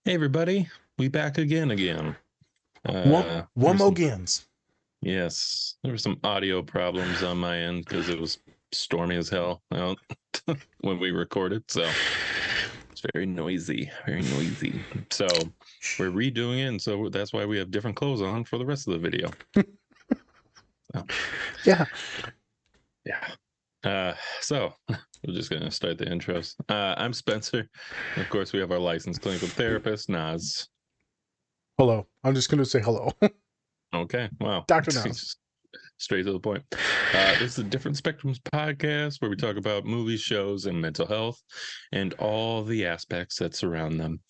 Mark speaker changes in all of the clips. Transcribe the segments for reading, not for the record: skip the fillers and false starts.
Speaker 1: Hey everybody, we back again.
Speaker 2: One
Speaker 1: There
Speaker 2: one
Speaker 1: was
Speaker 2: more
Speaker 1: some,
Speaker 2: games.
Speaker 1: yes, there were some audio problems on my end because it was stormy as hell out when we recorded, so it's very noisy, very noisy. So we're redoing it, and so that's why we have different clothes on for the rest of the video. So,
Speaker 2: Yeah.
Speaker 1: yeah. So we're just gonna start the intros. I'm Spencer. Of course, we have our licensed clinical therapist, Naz.
Speaker 2: Hello. I'm just going to say hello.
Speaker 1: Okay, wow.
Speaker 2: Dr. Nas.
Speaker 1: Straight to the point. This is a Different Spectrums podcast where we talk about movies, shows, and mental health and all the aspects that surround them.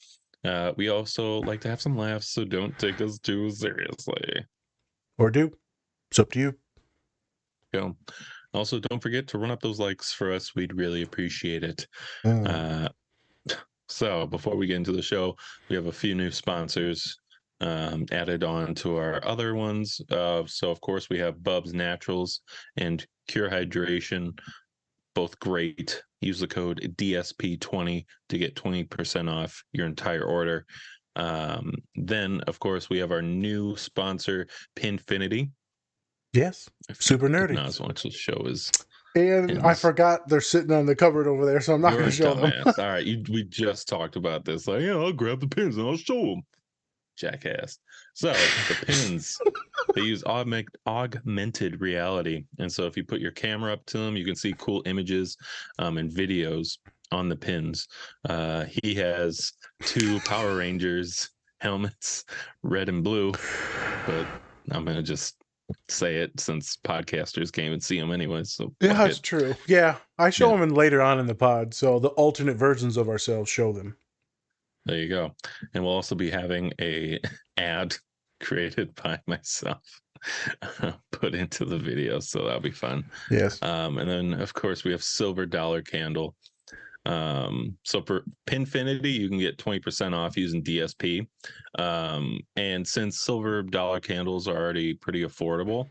Speaker 1: We also like to have some laughs, so don't take us too seriously.
Speaker 2: Or do. It's up to you.
Speaker 1: Go. Also, don't forget to run up those likes for us. We'd really appreciate it.
Speaker 2: Mm.
Speaker 1: Uh, so, before we get into the show, we have a few new sponsors added on to our other ones. So, of course, we have Bub's Naturals and Cure Hydration, both great. Use the code DSP20 to get 20% off your entire order. Then, of course, we have our new sponsor, Pinfinity.
Speaker 2: Yes. Super
Speaker 1: If
Speaker 2: nerdy.
Speaker 1: Nas wants to show his
Speaker 2: And I
Speaker 1: pins.
Speaker 2: forgot they're sitting on the cupboard over there, so I'm not
Speaker 1: You're
Speaker 2: going
Speaker 1: a
Speaker 2: to show them.
Speaker 1: dumbass. All right, we just talked about this. Like, yeah, I'll grab the pins and I'll show them. Jackass. So the pins, they use augmented reality, and so if you put your camera up to them, you can see cool images and videos on the pins. He has two Power Rangers helmets, red and blue, but I'm gonna just say it since podcasters can't even see them anyway. So
Speaker 2: Yeah,
Speaker 1: fuck
Speaker 2: that's
Speaker 1: it.
Speaker 2: true. Yeah. I show
Speaker 1: Yeah,
Speaker 2: them later on in the pod, so the alternate versions of ourselves show them.
Speaker 1: there you go. And we'll also be having a ad created by myself put into the video, so that'll be fun.
Speaker 2: Yes.
Speaker 1: And then of course we have Silver Dollar Candle. So for Pinfinity, you can get 20% off using DSP. And since Silver Dollar Candles are already pretty affordable,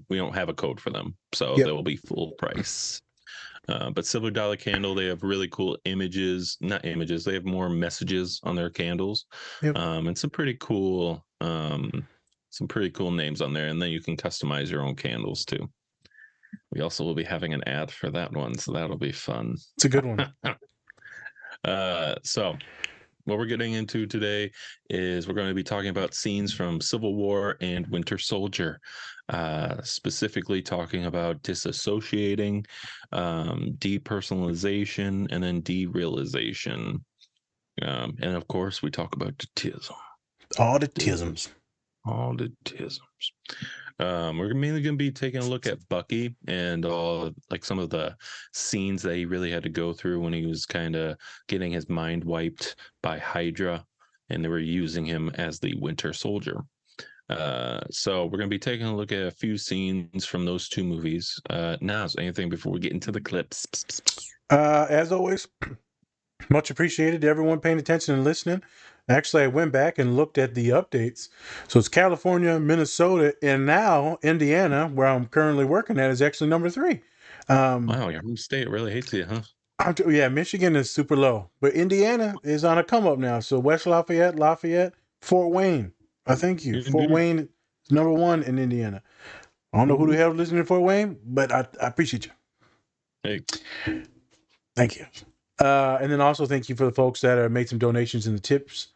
Speaker 1: we don't have a code for them, so they
Speaker 2: Yep.
Speaker 1: will be full price. But Silver Dollar Candle, they have really cool images, not images, they have more messages on their candles.
Speaker 2: Yep.
Speaker 1: And some pretty cool names on there. And then you can customize your own candles too. We also will be having an ad for that one, so that'll be fun.
Speaker 2: It's a good one.
Speaker 1: So what we're getting into today is we're going to be talking about scenes from Civil War and Winter Soldier, specifically talking about disassociating, depersonalization, and then derealization. And of course, we talk about autism.
Speaker 2: All the tisms.
Speaker 1: All the tisms. We're mainly going to be taking a look at Bucky and all like some of the scenes that he really had to go through when he was kind of getting his mind wiped by Hydra, and they were using him as the Winter Soldier. So we're going to be taking a look at a few scenes from those two movies. Naz, anything before we get into the clips?
Speaker 2: As always, much appreciated to everyone paying attention and listening. Actually, I went back and looked at the updates. So it's California, Minnesota, and now Indiana, where I'm currently working at, is actually number 3.
Speaker 1: Wow, your home state really hates you, huh?
Speaker 2: Yeah, Michigan is super low, but Indiana is on a come up now. So West Lafayette, Fort Wayne. I thank you. Fort
Speaker 1: Indeed.
Speaker 2: Wayne is number 1 in Indiana. I don't know who the hell is listening to Fort Wayne, but I appreciate you.
Speaker 1: Hey.
Speaker 2: Thank you. And then also thank you for the folks that made some donations in the tips,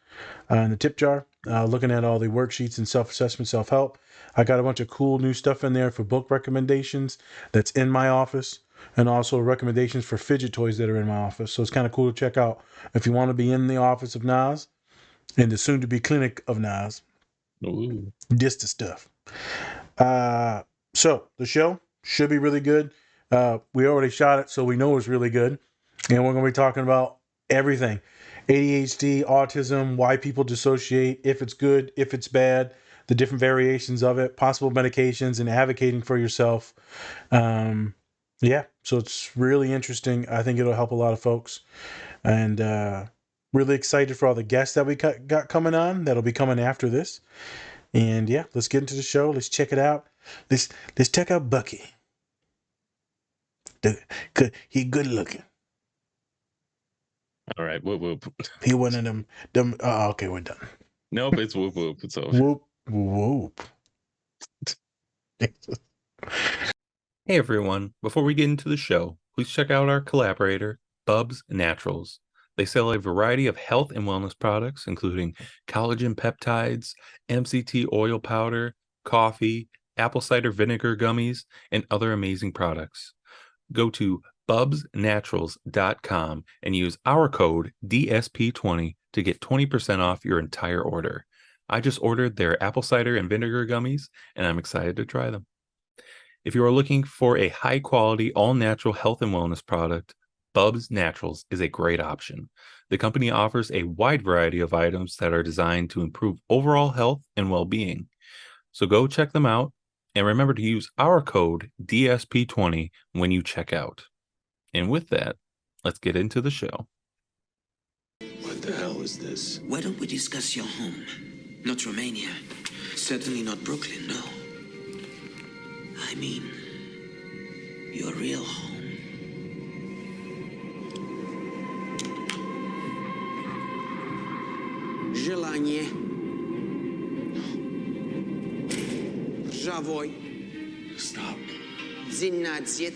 Speaker 2: in the tip jar. Looking at all the worksheets and self-assessment, self-help. I got a bunch of cool new stuff in there for book recommendations that's in my office, and also recommendations for fidget toys that are in my office. So it's kind of cool to check out if you want to be in the office of Nas and the soon-to-be clinic of Nas.
Speaker 1: Ooh.
Speaker 2: This the stuff. So the show should be really good. We already shot it, so we know it's really good. And we're going to be talking about everything. ADHD, autism, why people dissociate, if it's good, if it's bad, the different variations of it, possible medications, and advocating for yourself. Yeah, so it's really interesting. I think it'll help a lot of folks. And really excited for all the guests that we got coming on that'll be coming after this. And yeah, let's get into the show. Let's check it out. Let's check out Bucky. He good looking.
Speaker 1: All right, whoop whoop.
Speaker 2: He went in them. Okay, we're done.
Speaker 1: Nope, it's whoop whoop. It's over.
Speaker 2: Whoop whoop.
Speaker 3: Hey everyone, before we get into the show, please check out our collaborator, Bubs Naturals. They sell a variety of health and wellness products, including collagen peptides, MCT oil powder, coffee, apple cider vinegar gummies, and other amazing products. Go to bubsnaturals.com and use our code DSP20 to get 20% off your entire order. I just ordered their apple cider and vinegar gummies, and I'm excited to try them. If you are looking for a high quality, all natural health and wellness product, Bubs Naturals is a great option. The company offers a wide variety of items that are designed to improve overall health and well being. So go check them out and remember to use our code DSP20 when you check out. And with that, let's get into the show.
Speaker 4: What the hell is this?
Speaker 5: Why don't we discuss your home? Not Romania. Certainly not Brooklyn, no. I mean, your real home.
Speaker 6: Желание. Żawoj.
Speaker 4: Stop.
Speaker 6: 12.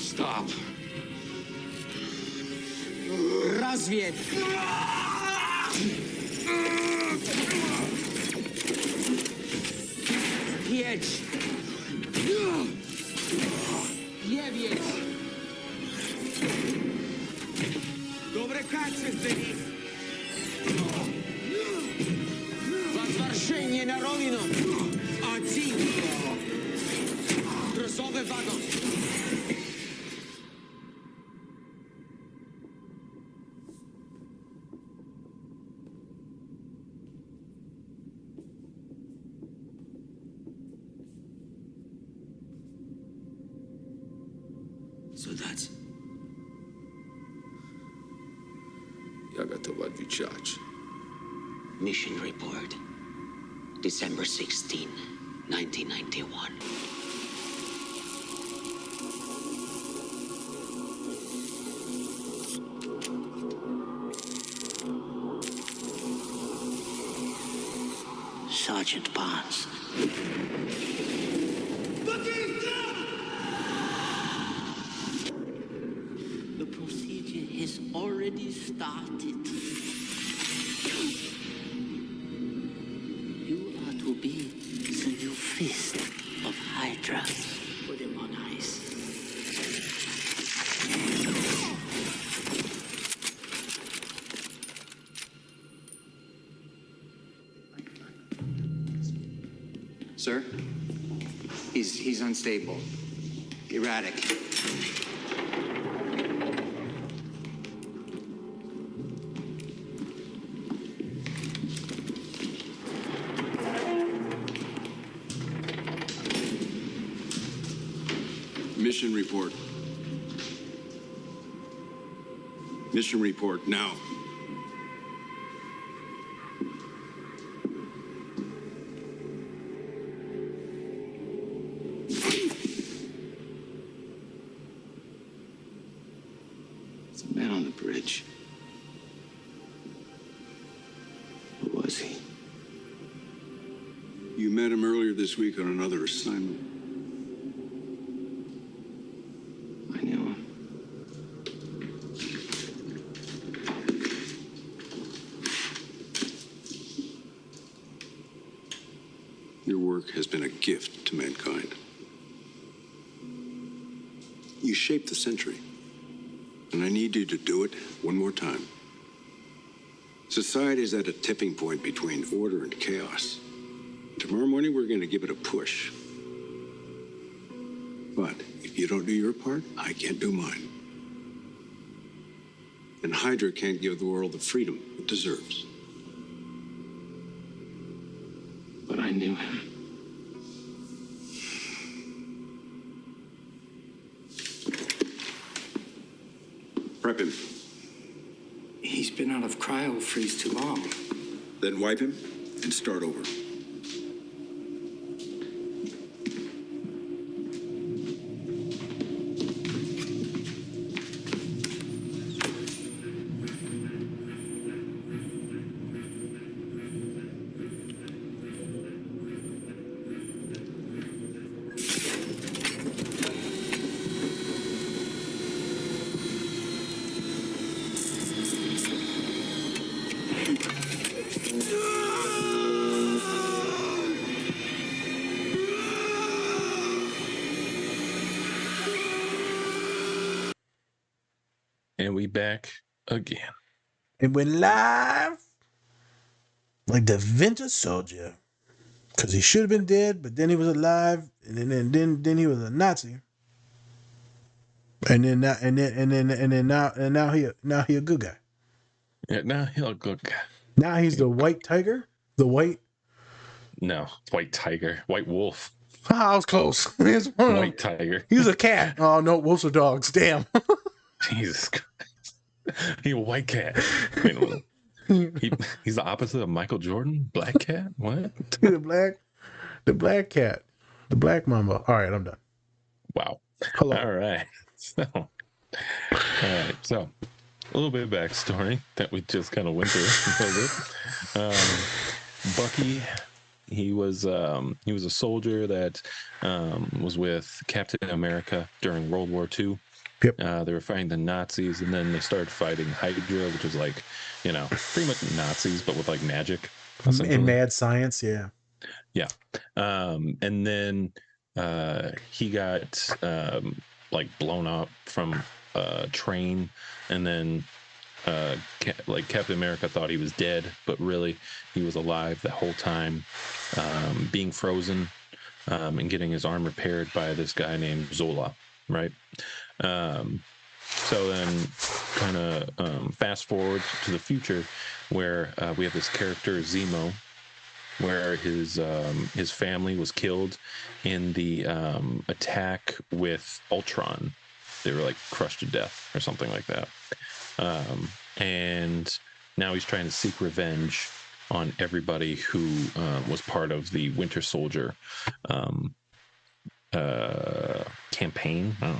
Speaker 4: Stop.
Speaker 6: Rozwiedź. Jedź. Nie wiedz. Dobre kacy byli. Zatwarszenie na rowiną. Один. Krosowy wagon.
Speaker 5: So that's
Speaker 4: Я готов отвечать.
Speaker 5: mission report. December 16, 1991. Sergeant Barnes. The procedure has already started. You are to be the new fist of Hydra. Put him on ice.
Speaker 7: Sir? He's unstable. Erratic.
Speaker 4: Mission report. Mission report now. It's a man on the bridge. Who was he? You met him earlier this week on another assignment. I knew him. Your work has been a gift to mankind. You shaped the century, and I need you to do it one more time. Society is at a tipping point between order and chaos. Tomorrow morning, we're going to give it a push. But if you don't do your part, I can't do mine. And Hydra can't give the world the freedom it deserves.
Speaker 7: But I knew him.
Speaker 4: Prep him.
Speaker 7: He's been out of cryo freeze too long.
Speaker 4: Then wipe him and start over.
Speaker 1: And we back again.
Speaker 2: And we're live like the Winter Soldier. Because he should have been dead, but then he was alive, and then he was a Nazi. And then now he a good guy.
Speaker 1: Yeah, now he'll go.
Speaker 2: Now he's the white tiger. The white.
Speaker 1: No, white tiger, white wolf,
Speaker 2: I was close. It's one of them.
Speaker 1: white tiger.
Speaker 2: He's a cat. Oh no, wolves are dogs. Damn.
Speaker 1: Jesus Christ. He a white cat. Wait a minute. He's the opposite of Michael Jordan. Black cat. What?
Speaker 2: the black cat, the black mamba. All right, I'm done.
Speaker 1: Wow.
Speaker 2: Hello.
Speaker 1: All right. So a little bit of backstory that we just kind of went through a little bit. Bucky, he was a soldier that was with Captain America during World War II.
Speaker 2: Yep.
Speaker 1: They were fighting the Nazis, and then they started fighting Hydra, which is like, pretty much Nazis, but with like magic.
Speaker 2: And mad science, yeah.
Speaker 1: Yeah. And then he got like blown up from a train, and then Captain America thought he was dead, but really he was alive the whole time, being frozen and getting his arm repaired by this guy named Zola, right? So then kind of fast forward to the future where we have this character Zemo, where his family was killed in the attack with Ultron. They were like crushed to death or something like that. And now he's trying to seek revenge on everybody who was part of the Winter Soldier campaign. I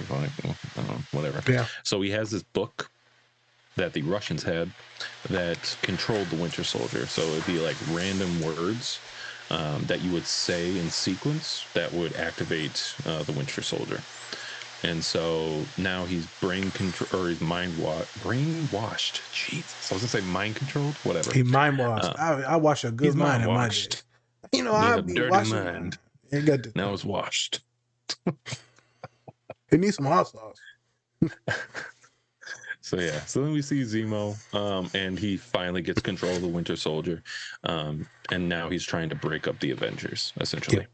Speaker 1: don't know, whatever.
Speaker 2: Yeah.
Speaker 1: So he has this book that the Russians had that controlled the Winter Soldier. So it'd be like random words that you would say in sequence that would activate the Winter Soldier. And so now he's brainwashed. Jesus, I was gonna say mind controlled. Whatever.
Speaker 2: He mind washed. I wash a good mind in my day.
Speaker 1: He
Speaker 2: I'll
Speaker 1: a
Speaker 2: be
Speaker 1: dirty
Speaker 2: washing
Speaker 1: mind. Now it's washed.
Speaker 2: It needs some hot sauce.
Speaker 1: So then we see Zemo, and he finally gets control of the Winter Soldier, and now he's trying to break up the Avengers, essentially.
Speaker 2: Yeah.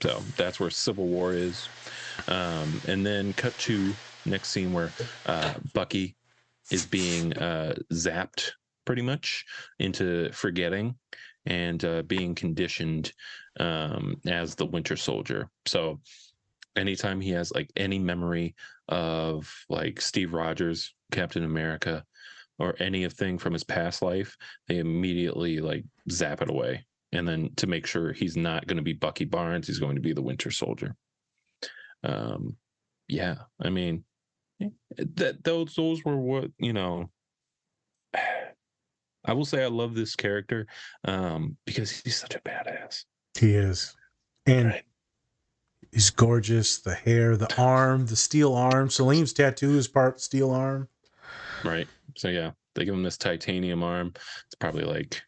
Speaker 1: So that's where Civil War is. And then cut to next scene where Bucky is being zapped pretty much into forgetting and being conditioned as the Winter Soldier. So anytime he has like any memory of like Steve Rogers, Captain America, or anything from his past life, they immediately like zap it away. And then to make sure he's not going to be Bucky Barnes, he's going to be the Winter Soldier. Yeah, I mean, those were what, I will say I love this character because he's such a badass.
Speaker 2: He is. And
Speaker 1: right.
Speaker 2: He's gorgeous. The hair, the arm, the steel arm. Salim's tattoo is part steel arm.
Speaker 1: Right. So yeah, they give him this titanium arm. It's probably like,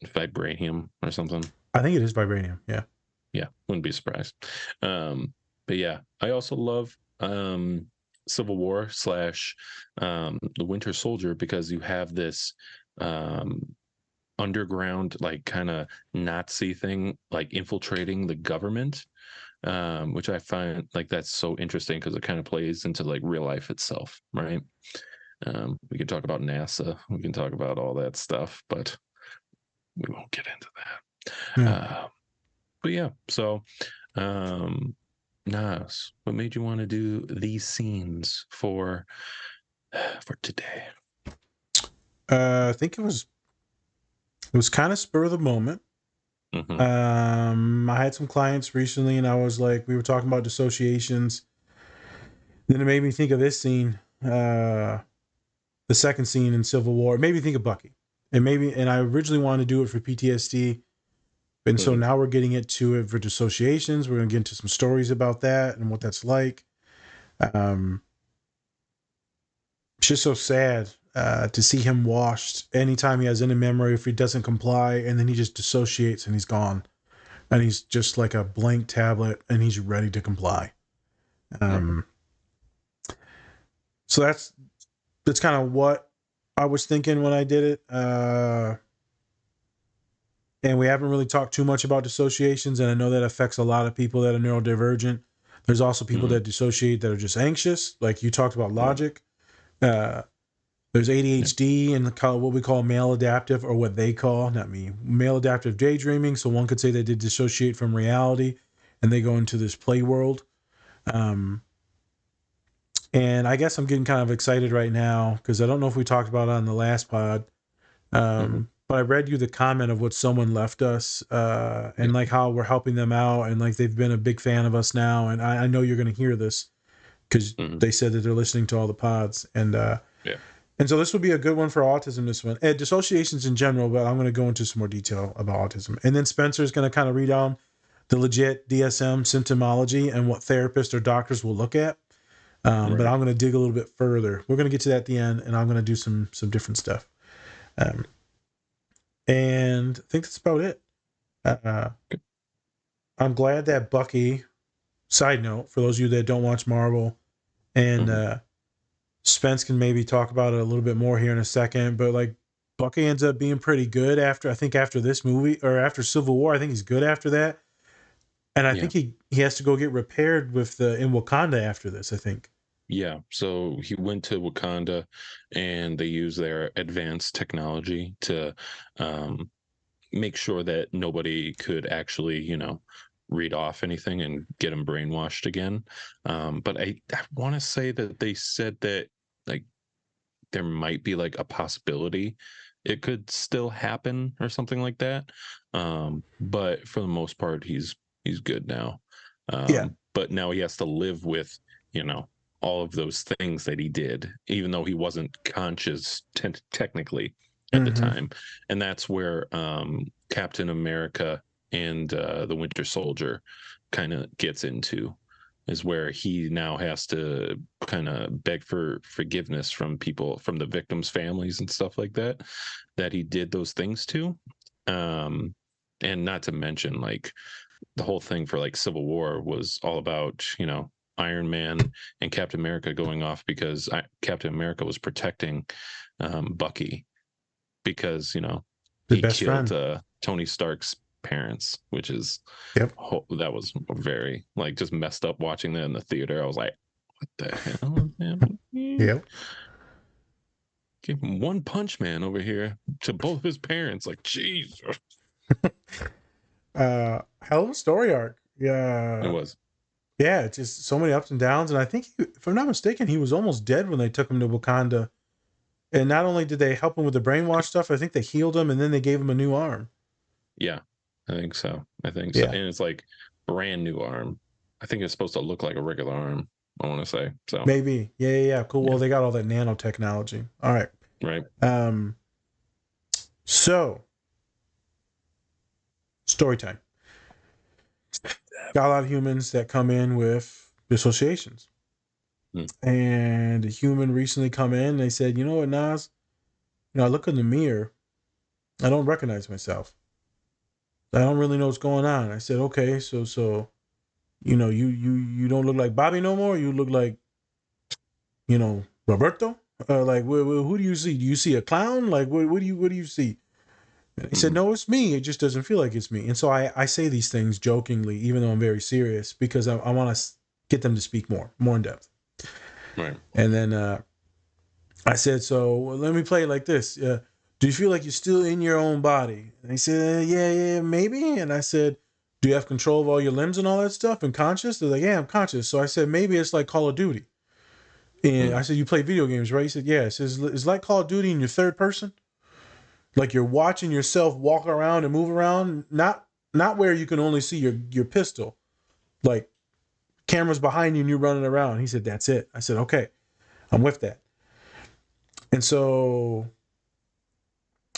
Speaker 1: vibranium or something.
Speaker 2: I think it is vibranium. Yeah.
Speaker 1: Yeah. Wouldn't be surprised. But yeah, I also love Civil War / the Winter Soldier because you have this underground, like kind of Nazi thing, like infiltrating the government, which I find like that's so interesting because it kind of plays into like real life itself, right? We can talk about NASA, we can talk about all that stuff, but we won't get into that.
Speaker 2: Yeah.
Speaker 1: But yeah, so Nas, what made you want to do these scenes for today?
Speaker 2: I think it was kind of spur of the moment.
Speaker 1: Mm-hmm.
Speaker 2: I had some clients recently, and I was like, we were talking about dissociations. Then it made me think of this scene, the second scene in Civil War. It made me think of Bucky, and I originally wanted to do it for PTSD, and so now we're getting to it for dissociations. We're going to get into some stories about that and what that's like. It's just so sad to see him washed anytime he has any memory, if he doesn't comply, and then he just dissociates and he's gone. And he's just like a blank tablet and he's ready to comply. So So that's kind of what I was thinking when I did it. And we haven't really talked too much about dissociations, and I know that affects a lot of people that are neurodivergent. There's also people that dissociate that are just anxious, like you talked about logic. There's ADHD and what we call maladaptive, or what they call, not me, maladaptive daydreaming. So one could say they did dissociate from reality and they go into this play world. And I guess I'm getting kind of excited right now because I don't know if we talked about it on the last pod. But I read you the comment of what someone left us and like how we're helping them out, and like they've been a big fan of us now. And I know you're going to hear this because they said that they're listening to all the pods. And and so this would be a good one for autism, this one. And dissociations in general, but I'm going to go into some more detail about autism. And then Spencer's going to kind of read on the legit DSM symptomology and what therapists or doctors will look at. But I'm going to dig a little bit further. We're going to get to that at the end, and I'm going to do some different stuff. And I think that's about it. I'm glad that Bucky, side note, for those of you that don't watch Marvel, and Spence can maybe talk about it a little bit more here in a second, but like Bucky ends up being pretty good after this movie, or after Civil War. I think he's good after that. And I think he has to go get repaired in Wakanda after this, I think.
Speaker 1: Yeah, so he went to Wakanda, and they use their advanced technology to make sure that nobody could actually, read off anything and get him brainwashed again. But I want to say that they said that like there might be like a possibility it could still happen or something like that. But for the most part, he's good now. But now he has to live with, all of those things that he did, even though he wasn't conscious technically at the time. And that's where Captain America and the Winter Soldier kind of gets into, is where he now has to kind of beg for forgiveness from people, from the victims' families and stuff like that he did those things to. And not to mention, like, the whole thing for like Civil War was all about, Iron Man and Captain America going off because Captain America was protecting Bucky because, he killed Tony Stark's parents, which is that was very like just messed up watching that in the theater. I was like, what the hell, man? Gave him one punch man over here to both his parents. Like, jeez.
Speaker 2: Hell of a story arc. Yeah,
Speaker 1: it was.
Speaker 2: Yeah, it's just so many ups and downs. And I think, if I'm not mistaken, he was almost dead when they took him to Wakanda. And not only did they help him with the brainwash stuff, I think they healed him and then they gave him a new arm.
Speaker 1: Yeah, I think so. And it's like brand new arm. I think it's supposed to look like a regular arm, I want to say. So
Speaker 2: maybe. Yeah. Cool. Yeah. Well, they got all that nanotechnology. All right.
Speaker 1: Right.
Speaker 2: So story time. Got a lot of humans that come in with dissociations. And a human recently come in, they said, you know what, Nas? I look in the mirror, I don't recognize myself. I don't really know what's going on. I said, okay, so you don't look like Bobby no more. You look like, Roberto. Like, who do you see? Do you see a clown? Like, what do you see? And he said, no, it's me. It just doesn't feel like it's me. And so I say these things jokingly, even though I'm very serious, because I want to get them to speak more in depth.
Speaker 1: Right.
Speaker 2: And then I said, so let me play it like this. Do you feel like you're still in your own body? And he said, yeah, maybe. And I said, do you have control of all your limbs and all that stuff and conscious? They're like, yeah, I'm conscious. So I said, maybe it's like Call of Duty. And I said, you play video games, right? He said, yeah. He says, it's like Call of Duty in your third person. Like you're watching yourself walk around and move around. Not where you can only see your pistol. Like cameras behind you and you running around. He said, that's it. I said, okay, I'm with that. And so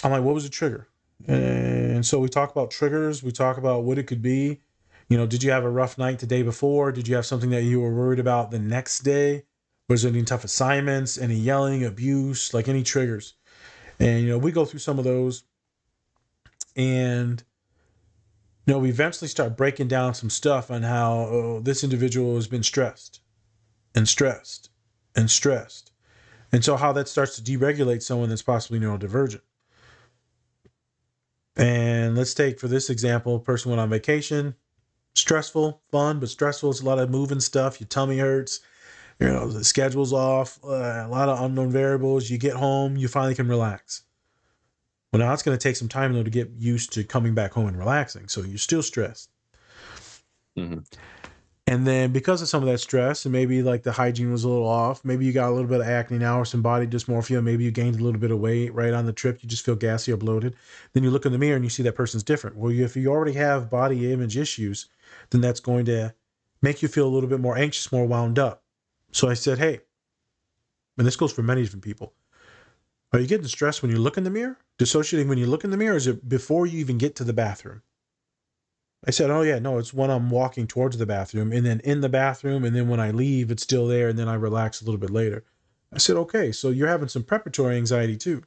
Speaker 2: I'm like, what was the trigger? And so we talk about triggers. We talk about what it could be. Did you have a rough night the day before? Did you have something that you were worried about the next day? Was there any tough assignments, any yelling, abuse, like any triggers? And, we go through some of those. And, we eventually start breaking down some stuff on how this individual has been stressed and stressed and stressed. And so how that starts to deregulate someone that's possibly neurodivergent. And let's take, for this example, a person went on vacation, stressful, fun, but stressful. It's a lot of moving stuff. Your tummy hurts, the schedule's off, a lot of unknown variables. You get home, you finally can relax. Well, now it's going to take some time, though, to get used to coming back home and relaxing. So you're still stressed.
Speaker 1: Mm-hmm.
Speaker 2: And then because of some of that stress, and maybe like the hygiene was a little off, maybe you got a little bit of acne now or some body dysmorphia, maybe you gained a little bit of weight right on the trip, you just feel gassy or bloated. Then you look in the mirror and you see that person's different. Well, if you already have body image issues, then that's going to make you feel a little bit more anxious, more wound up. So I said, hey, and this goes for many different people. Are you getting stressed when you look in the mirror? Dissociating when you look in the mirror? Or is it before you even get to the bathroom? I said, oh, yeah, no, it's when I'm walking towards the bathroom and then in the bathroom. And then when I leave, it's still there. And then I relax a little bit later. I said, okay, so you're having some preparatory anxiety too.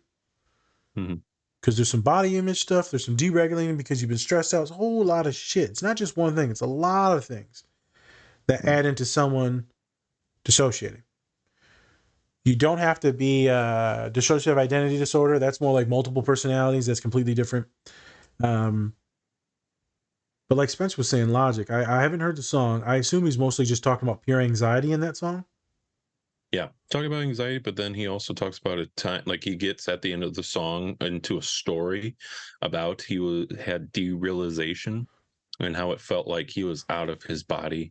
Speaker 2: Because there's some body image stuff. There's some deregulating because you've been stressed out. It's a whole lot of shit. It's not just one thing. It's a lot of things that add into someone dissociating. You don't have to be dissociative identity disorder. That's more like multiple personalities. That's completely different. But like Spence was saying, Logic, I haven't heard the song. I assume he's mostly just talking about pure anxiety in that song.
Speaker 1: Yeah, talking about anxiety, but then he also talks about a time, like he gets at the end of the song into a story about had derealization and how it felt like he was out of his body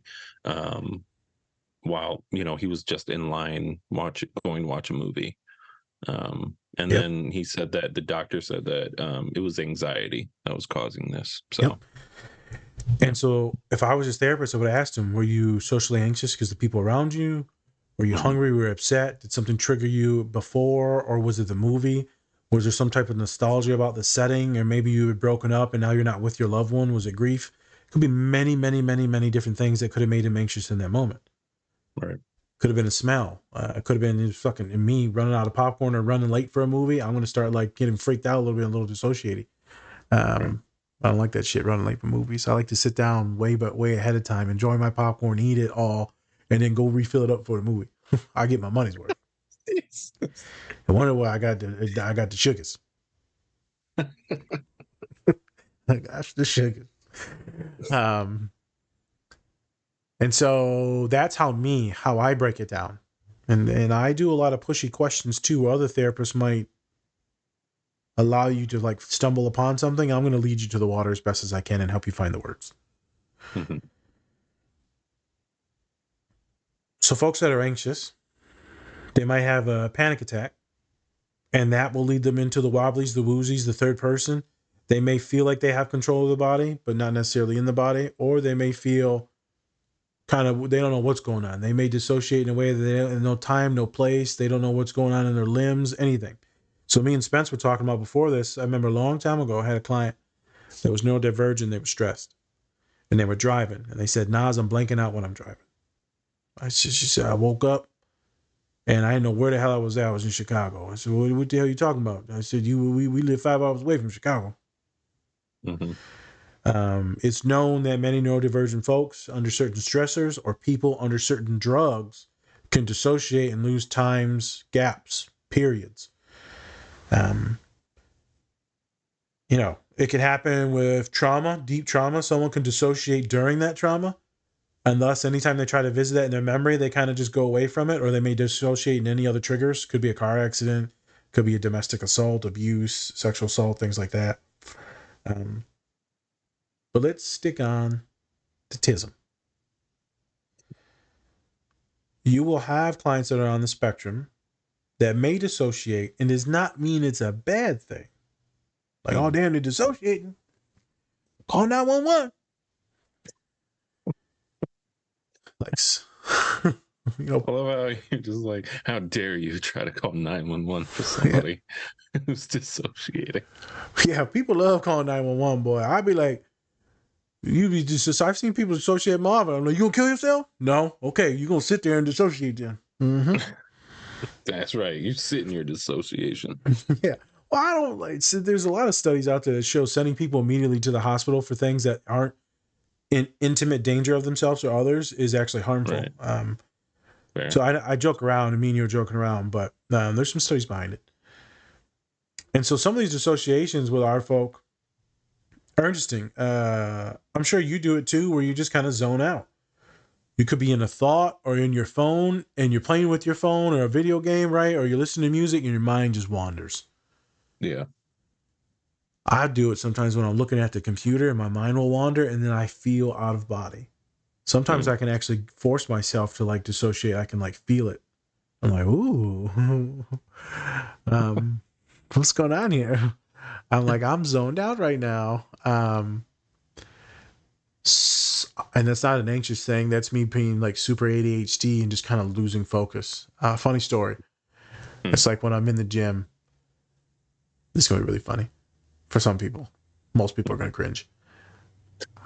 Speaker 1: while he was just in line going to watch a movie. And then he said that the doctor said that it was anxiety that was causing this. So.
Speaker 2: Yep. And so if I was his therapist, I would have asked him, were you socially anxious because the people around you? Were you hungry? Were you upset? Did something trigger you before? Or was it the movie? Was there some type of nostalgia about the setting? Or maybe you had broken up and now you're not with your loved one? Was it grief? It could be many, many, many, many different things that could have made him anxious in that moment.
Speaker 1: Right.
Speaker 2: Could have been a smell. It could have been fucking me running out of popcorn or running late for a movie. I'm going to start like getting freaked out a little bit, a little dissociated. Right. I don't like that shit running late for movies. I like to sit down way ahead of time, enjoy my popcorn, eat it all, and then go refill it up for the movie. I get my money's worth. I wonder why I got the sugars. I got the sugars. And so that's how I break it down. And I do a lot of pushy questions too, where other therapists might allow you to like stumble upon something. I'm going to lead you to the water as best as I can and help you find the words.
Speaker 1: Mm-hmm.
Speaker 2: So folks that are anxious, they might have a panic attack, and that will lead them into the wobblies, the woozies, the third person. They may feel like they have control of the body, but not necessarily in the body, or they may feel they don't know what's going on. They may dissociate in a way that they have no time, no place. They don't know what's going on in their limbs, anything. So me and Spence were talking about before this. I remember a long time ago, I had a client that was neurodivergent. They were stressed and they were driving, and they said, Nas, I'm blanking out when I'm driving. She said, I woke up and I didn't know where the hell I was at. I was in Chicago. I said, what the hell are you talking about? I said, we live 5 hours away from Chicago.
Speaker 1: Mm-hmm.
Speaker 2: It's known that many neurodivergent folks under certain stressors or people under certain drugs can dissociate and lose times, gaps, periods. It can happen with trauma, deep trauma. Someone can dissociate during that trauma. And thus, anytime they try to visit that in their memory, they kind of just go away from it, or they may dissociate in any other triggers. Could be a car accident, could be a domestic assault, abuse, sexual assault, things like that. But let's stick on to autism. You will have clients that are on the spectrum that may dissociate, and does not mean it's a bad thing. Like, oh, damn, they're dissociating. Call 911. Like,
Speaker 1: I love how you're just like, how dare you try to call 911 for somebody who's dissociating.
Speaker 2: Yeah, people love calling 911, boy. I'd be like, I've seen people dissociate Marvin. I'm like, you gonna kill yourself? No. Okay, you gonna sit there and dissociate then. Mm-hmm.
Speaker 1: That's right. You sit in your dissociation.
Speaker 2: Yeah. Well, I don't there's a lot of studies out there that show sending people immediately to the hospital for things that aren't in intimate danger of themselves or others is actually harmful. Right.
Speaker 1: Fair.
Speaker 2: So I joke around, and me and you are joking around, but there's some studies behind it. And so some of these associations with our folk are interesting. I'm sure you do it too, where you just kind of zone out. You could be in a thought or in your phone, and you're playing with your phone or a video game, right? Or you're listening to music and your mind just wanders.
Speaker 1: Yeah.
Speaker 2: I do it sometimes when I'm looking at the computer and my mind will wander, and then I feel out of body. Sometimes I can actually force myself to like dissociate. I can like feel it. I'm like, ooh, what's going on here? I'm like, I'm zoned out right now. And that's not an anxious thing. That's me being like super ADHD and just kind of losing focus. Funny story. It's like when I'm in the gym. This is going to be really funny for some people. Most people are going to cringe.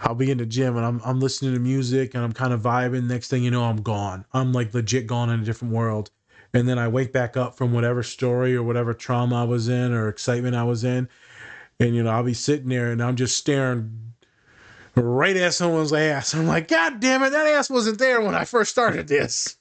Speaker 2: I'll be in the gym and I'm listening to music and I'm kind of vibing. Next thing you know, I'm gone. I'm like legit gone in a different world. And then I wake back up from whatever story or whatever trauma I was in or excitement I was in. And, you know, I'll be sitting there and I'm just staring right at someone's ass. I'm like, God damn it, that ass wasn't there when I first started this.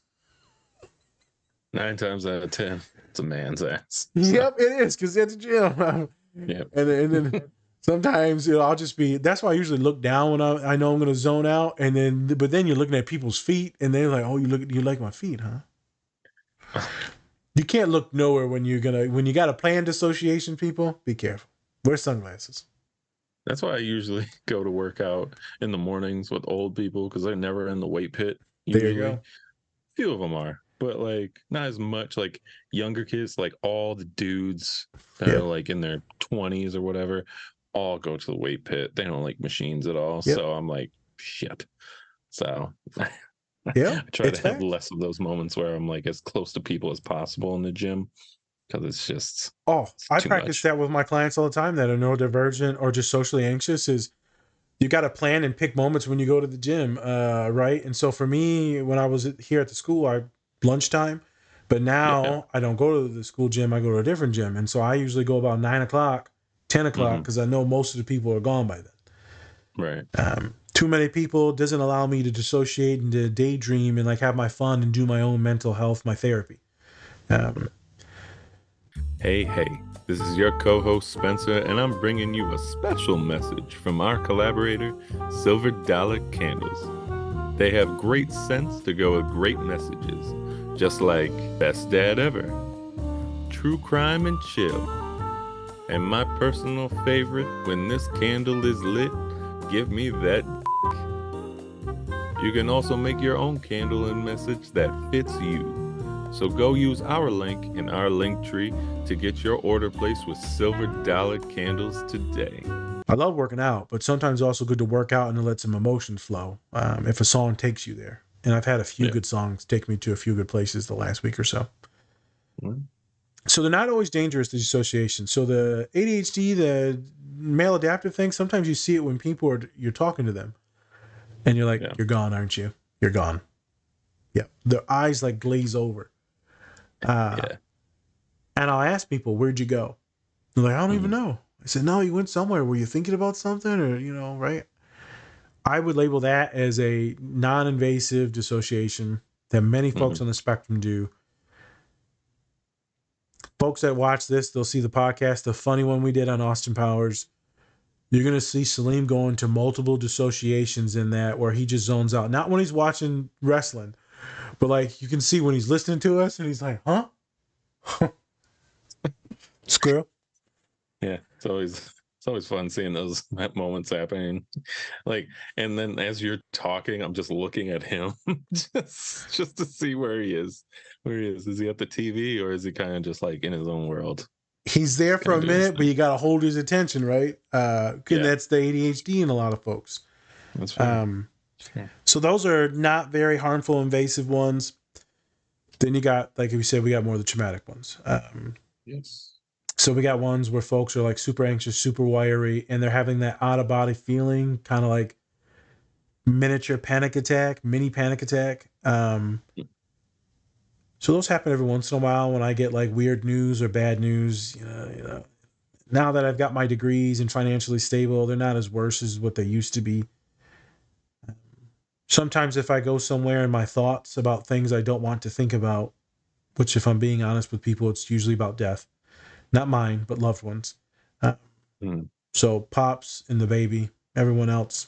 Speaker 1: 9 times out of 10, it's a man's ass.
Speaker 2: Yep, it is, because at the gym.
Speaker 1: Yep.
Speaker 2: And then sometimes, you know, I'll just be, that's why I usually look down when I know I'm going to zone out. And then, but then you're looking at people's feet and they're like, oh, you like my feet, huh? You can't look nowhere when you got a planned dissociation, people, be careful. Wear sunglasses.
Speaker 1: That's why I usually go to work out in the mornings with old people, because they're never in the weight pit. Usually.
Speaker 2: There you go.
Speaker 1: Few of them are, but like not as much. Like younger kids, like all the dudes that are like in their 20s or whatever, all go to the weight pit. They don't like machines at all.
Speaker 2: Yep.
Speaker 1: So I'm like, shit. So
Speaker 2: Yeah,
Speaker 1: I try to have
Speaker 2: fact.
Speaker 1: less of those moments where I'm like as close to people as possible in the gym, because it's just
Speaker 2: I
Speaker 1: too
Speaker 2: practice
Speaker 1: much.
Speaker 2: that with my clients all the time that are neurodivergent or just socially anxious. Is you got to plan and pick moments when you go to the gym, right? And so for me, when I was here at the school, lunchtime, but now I don't go to the school gym. I go to a different gym, and so I usually go about 9 o'clock, 10 o'clock, because I know most of the people are gone by then.
Speaker 1: Right.
Speaker 2: Too many people doesn't allow me to dissociate and to daydream and like have my fun and do my own mental health, my therapy.
Speaker 3: Hey, this is your co-host Spencer, and I'm bringing you a special message from our collaborator, Silver Dollar Candles. They have great scents to go with great messages, just like Best Dad Ever, True Crime and Chill, and my personal favorite, When This Candle Is Lit, Give Me That. You can also make your own candle and message that fits you. So go use our link in our link tree to get your order placed with Silver Dollar Candles today.
Speaker 2: I love working out, but sometimes it's also good to work out and to let some emotions flow if a song takes you there. And I've had a few good songs take me to a few good places the last week or so. So they're not always dangerous, the dissociation. So the ADHD, the male adaptive thing, sometimes you see it when you're talking to them. And you're like, you're gone, aren't you? You're gone. Yeah. Their eyes like glaze over. And I'll ask people, where'd you go? They're like, I don't even know. I said, no, you went somewhere. Were you thinking about something? Or, you know, right? I would label that as a non-invasive dissociation that many folks on the spectrum do. Folks that watch this, they'll see the podcast, the funny one we did on Austin Powers. You're going to see Salim go into multiple dissociations in that, where he just zones out. Not when he's watching wrestling, but like you can see when he's listening to us and he's like, huh? Squirrel.
Speaker 1: Yeah, it's always fun seeing those moments happening. Like, and then as you're talking, I'm just looking at him just to see where he is. Is he at the TV, or is he kind of just like in his own world?
Speaker 2: He's there for a minute, but you got to hold his attention, right? That's the ADHD in a lot of folks.
Speaker 1: That's fair.
Speaker 2: So those are not very harmful, invasive ones. Then you got, like we said, we got more of the traumatic ones.
Speaker 1: Yes.
Speaker 2: So we got ones where folks are like super anxious, super wiry, and they're having that out of body feeling, kind of like mini panic attack. So those happen every once in a while when I get like weird news or bad news. You know, now that I've got my degrees and financially stable, they're not as worse as what they used to be. Sometimes if I go somewhere and my thoughts about things I don't want to think about, which if I'm being honest with people, it's usually about death. Not mine, but loved ones. So Pops and the baby, everyone else,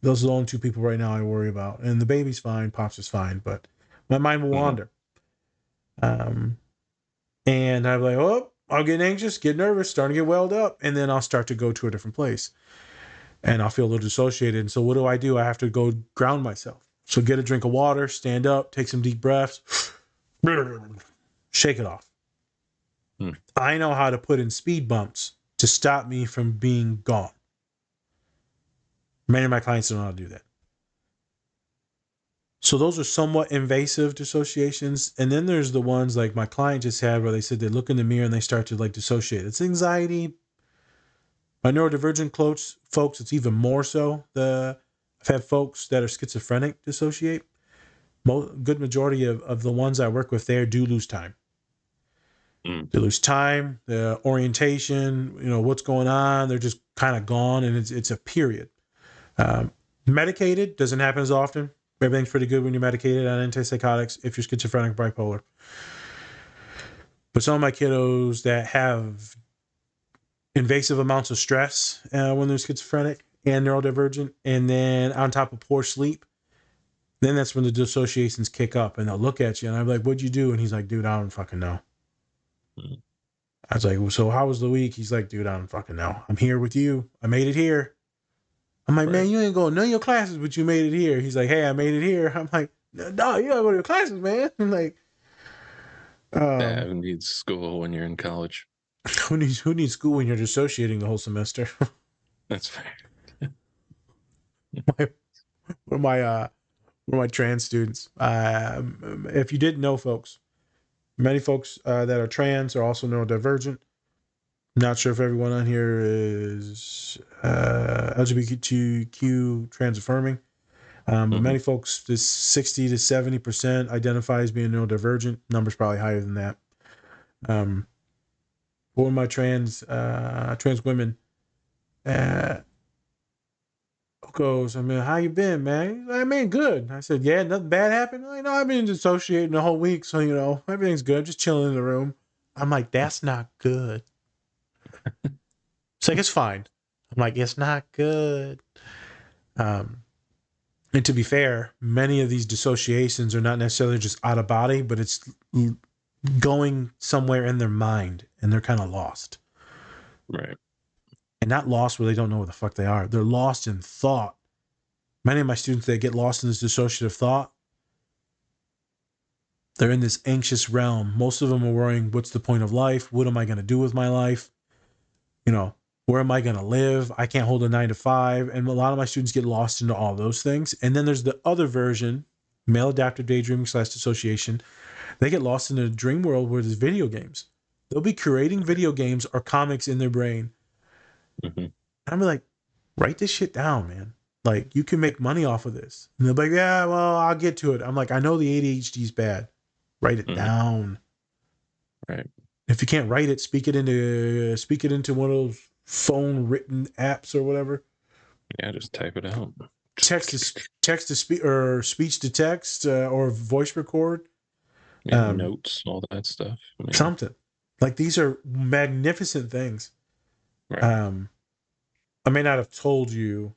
Speaker 2: those are the only two people right now I worry about. And the baby's fine, Pops is fine, but my mind will wander. And I'm like, oh, I'll get anxious, get nervous, starting to get welled up, and then I'll start to go to a different place. And I'll feel a little dissociated. And so what do? I have to go ground myself. So get a drink of water, stand up, take some deep breaths, shake it off. I know how to put in speed bumps to stop me from being gone. Many of my clients don't know how to do that. So those are somewhat invasive dissociations. And then there's the ones like my client just had where they said they look in the mirror and they start to like dissociate. It's anxiety. My neurodivergent folks, it's even more so. I've had folks that are schizophrenic dissociate. Good majority of the ones I work with there do lose time. They lose time, the orientation, what's going on. They're just kind of gone, and it's a period. Medicated doesn't happen as often. Everything's pretty good when you're medicated on antipsychotics if you're schizophrenic, bipolar. But some of my kiddos that have invasive amounts of stress when they're schizophrenic and neurodivergent, and then on top of poor sleep, then that's when the dissociations kick up, and they'll look at you, and I'm like, what'd you do? And he's like, dude, I don't fucking know. I was like, well, so how was the week? He's like, dude, I don't fucking know. I'm here with you. I made it here. I'm like, man, you ain't going to none of your classes, but you made it here. He's like, hey, I made it here. I'm like, no, you gotta go to your classes, man. I'm like,
Speaker 1: who needs school when you're in college?
Speaker 2: Who needs school when you're dissociating the whole semester?
Speaker 1: That's fair.
Speaker 2: One of my trans students. If you didn't know, folks, many folks that are trans are also neurodivergent. Not sure if everyone on here is LGBTQ trans affirming. But many folks, this 60 to 70% identify as being neurodivergent. Numbers probably higher than that. One of my trans women goes, I mean, how you been, man? He's like, man, good. I said, yeah, nothing bad happened. Like, no, I've been dissociating the whole week, so everything's good. Just chilling in the room. I'm like, that's not good. It's like, it's fine. I'm like, it's not good. And to be fair, many of these dissociations are not necessarily just out of body, but it's going somewhere in their mind, and they're kind of lost.
Speaker 1: Right.
Speaker 2: And not lost where they don't know where the fuck they are. They're lost in thought. Many of my students that get lost in this dissociative thought, they're in this anxious realm. Most of them are worrying, what's the point of life? What am I going to do with my life? Where am I going to live? I can't hold a 9 to 5. And a lot of my students get lost into all those things. And then there's the other version, male adaptive daydreaming / dissociation. They get lost in a dream world where there's video games. They'll be creating video games or comics in their brain. I'm like, write this shit down, man. Like, you can make money off of this. And they're like, yeah, well, I'll get to it. I'm like, I know the ADHD is bad. Write it down.
Speaker 1: Right.
Speaker 2: If you can't write it, speak it into one of those phone written apps or whatever.
Speaker 1: Yeah, just type it out.
Speaker 2: Text to speak or speech to text or voice record.
Speaker 1: Yeah, notes, all that stuff.
Speaker 2: Something. Like, these are magnificent things.
Speaker 1: Right.
Speaker 2: I may not have told you,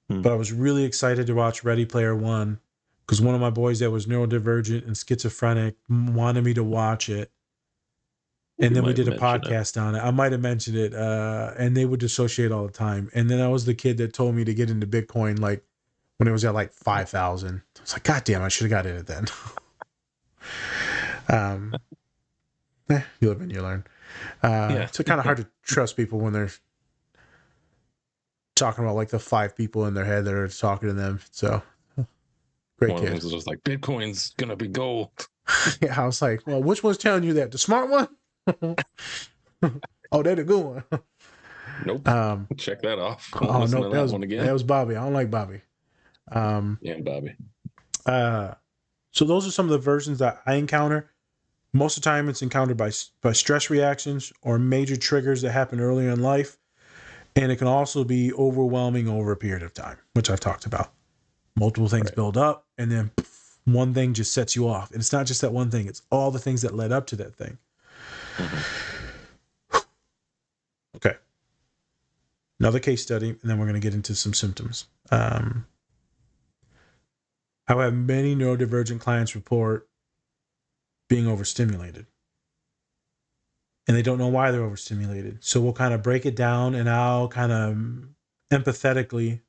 Speaker 2: but I was really excited to watch Ready Player One because one of my boys that was neurodivergent and schizophrenic wanted me to watch it. And then we did a podcast on it. I might have mentioned it. And they would dissociate all the time. And then I was the kid that told me to get into Bitcoin like when it was at like 5,000. I was like, God damn, I should have got in it then. You live and you learn. It's kind of hard to trust people when they're talking about like the 5 people in their head that are talking to them. So great kid.
Speaker 1: One was just like, Bitcoin's gonna be gold.
Speaker 2: Yeah, I was like, well, which one's telling you that? The smart one? Oh, that's a good one.
Speaker 1: Nope. Check that off.
Speaker 2: Oh no, that was Bobby. I don't like Bobby.
Speaker 1: Yeah, Bobby.
Speaker 2: So those are some of the versions that I encounter. Most of the time, it's encountered by stress reactions or major triggers that happen early in life, and it can also be overwhelming over a period of time, which I've talked about. Multiple things
Speaker 1: Right.
Speaker 2: build up, and then one thing just sets you off. And it's not just that one thing, it's all the things that led up to that thing. Okay. Another case study, and then we're going to get into some symptoms. I have many neurodivergent clients report being overstimulated. And they don't know why they're overstimulated. So we'll kind of break it down, and I'll kind of empathetically.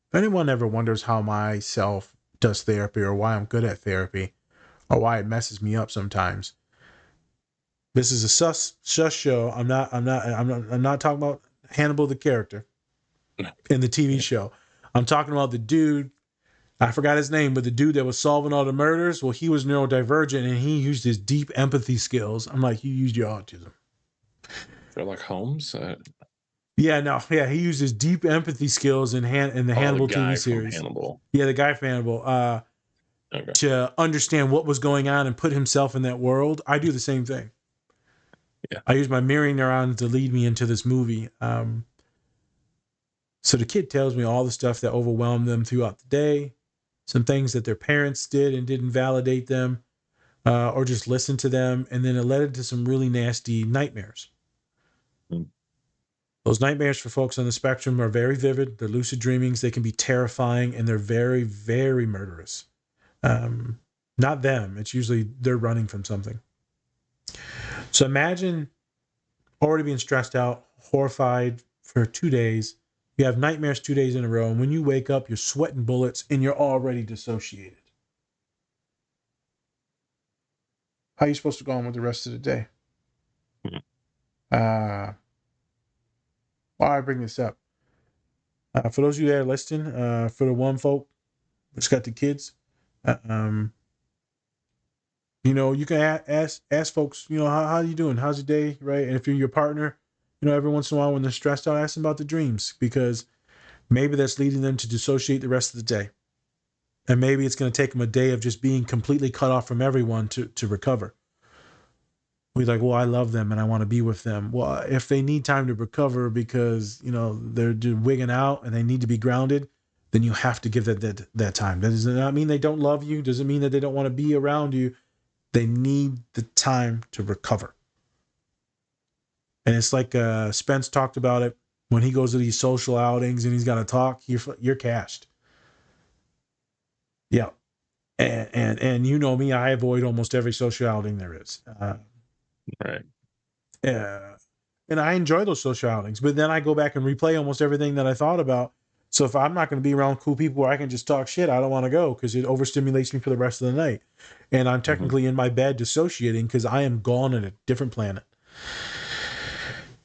Speaker 2: If anyone ever wonders how myself does therapy or why I'm good at therapy or why it messes me up sometimes, this is a sus show. I'm not talking about Hannibal the character in the TV show. I'm talking about the dude. I forgot his name, but the dude that was solving all the murders. Well, he was neurodivergent and he used his deep empathy skills. I'm like, you used your autism.
Speaker 1: They're like Holmes.
Speaker 2: Yeah, he used his deep empathy skills in the Hannibal
Speaker 1: the guy
Speaker 2: TV series.
Speaker 1: from Hannibal.
Speaker 2: Yeah, the guy from Hannibal.
Speaker 1: Okay.
Speaker 2: To understand what was going on and put himself in that world. I do the same thing.
Speaker 1: Yeah.
Speaker 2: I use my mirroring neurons to lead me into this movie. So the kid tells me all the stuff that overwhelmed them throughout the day, some things that their parents did and didn't validate them, or just listen to them, and then it led into some really nasty nightmares. Those nightmares for folks on the spectrum are very vivid. They're lucid dreamings. They can be terrifying, and they're very, very murderous. Not them. It's usually they're running from something. So imagine already being stressed out, horrified for 2 days. You have nightmares 2 days in a row. And when you wake up, you're sweating bullets and you're already dissociated. How are you supposed to go on with the rest of the day? Why I bring this up? For those of you that are listening, for the one folk that's got the kids, you can ask folks, how you doing? How's your day? Right. And if you're your partner, every once in a while when they're stressed out, ask them about the dreams, because maybe that's leading them to dissociate the rest of the day. And maybe it's going to take them a day of just being completely cut off from everyone to recover. We're like, well, I love them and I want to be with them. Well, if they need time to recover because, they're wigging out and they need to be grounded, then you have to give that time. That does not mean they don't love you. Doesn't mean that they don't want to be around you. They need the time to recover. And it's like Spence talked about it when he goes to these social outings and he's got to talk. You're cashed. Yeah, and you know me, I avoid almost every social outing there is.
Speaker 1: Right.
Speaker 2: And I enjoy those social outings, but then I go back and replay almost everything that I thought about. So if I'm not going to be around cool people where I can just talk shit, I don't want to go because it overstimulates me for the rest of the night. And I'm technically in my bed dissociating because I am gone on a different planet.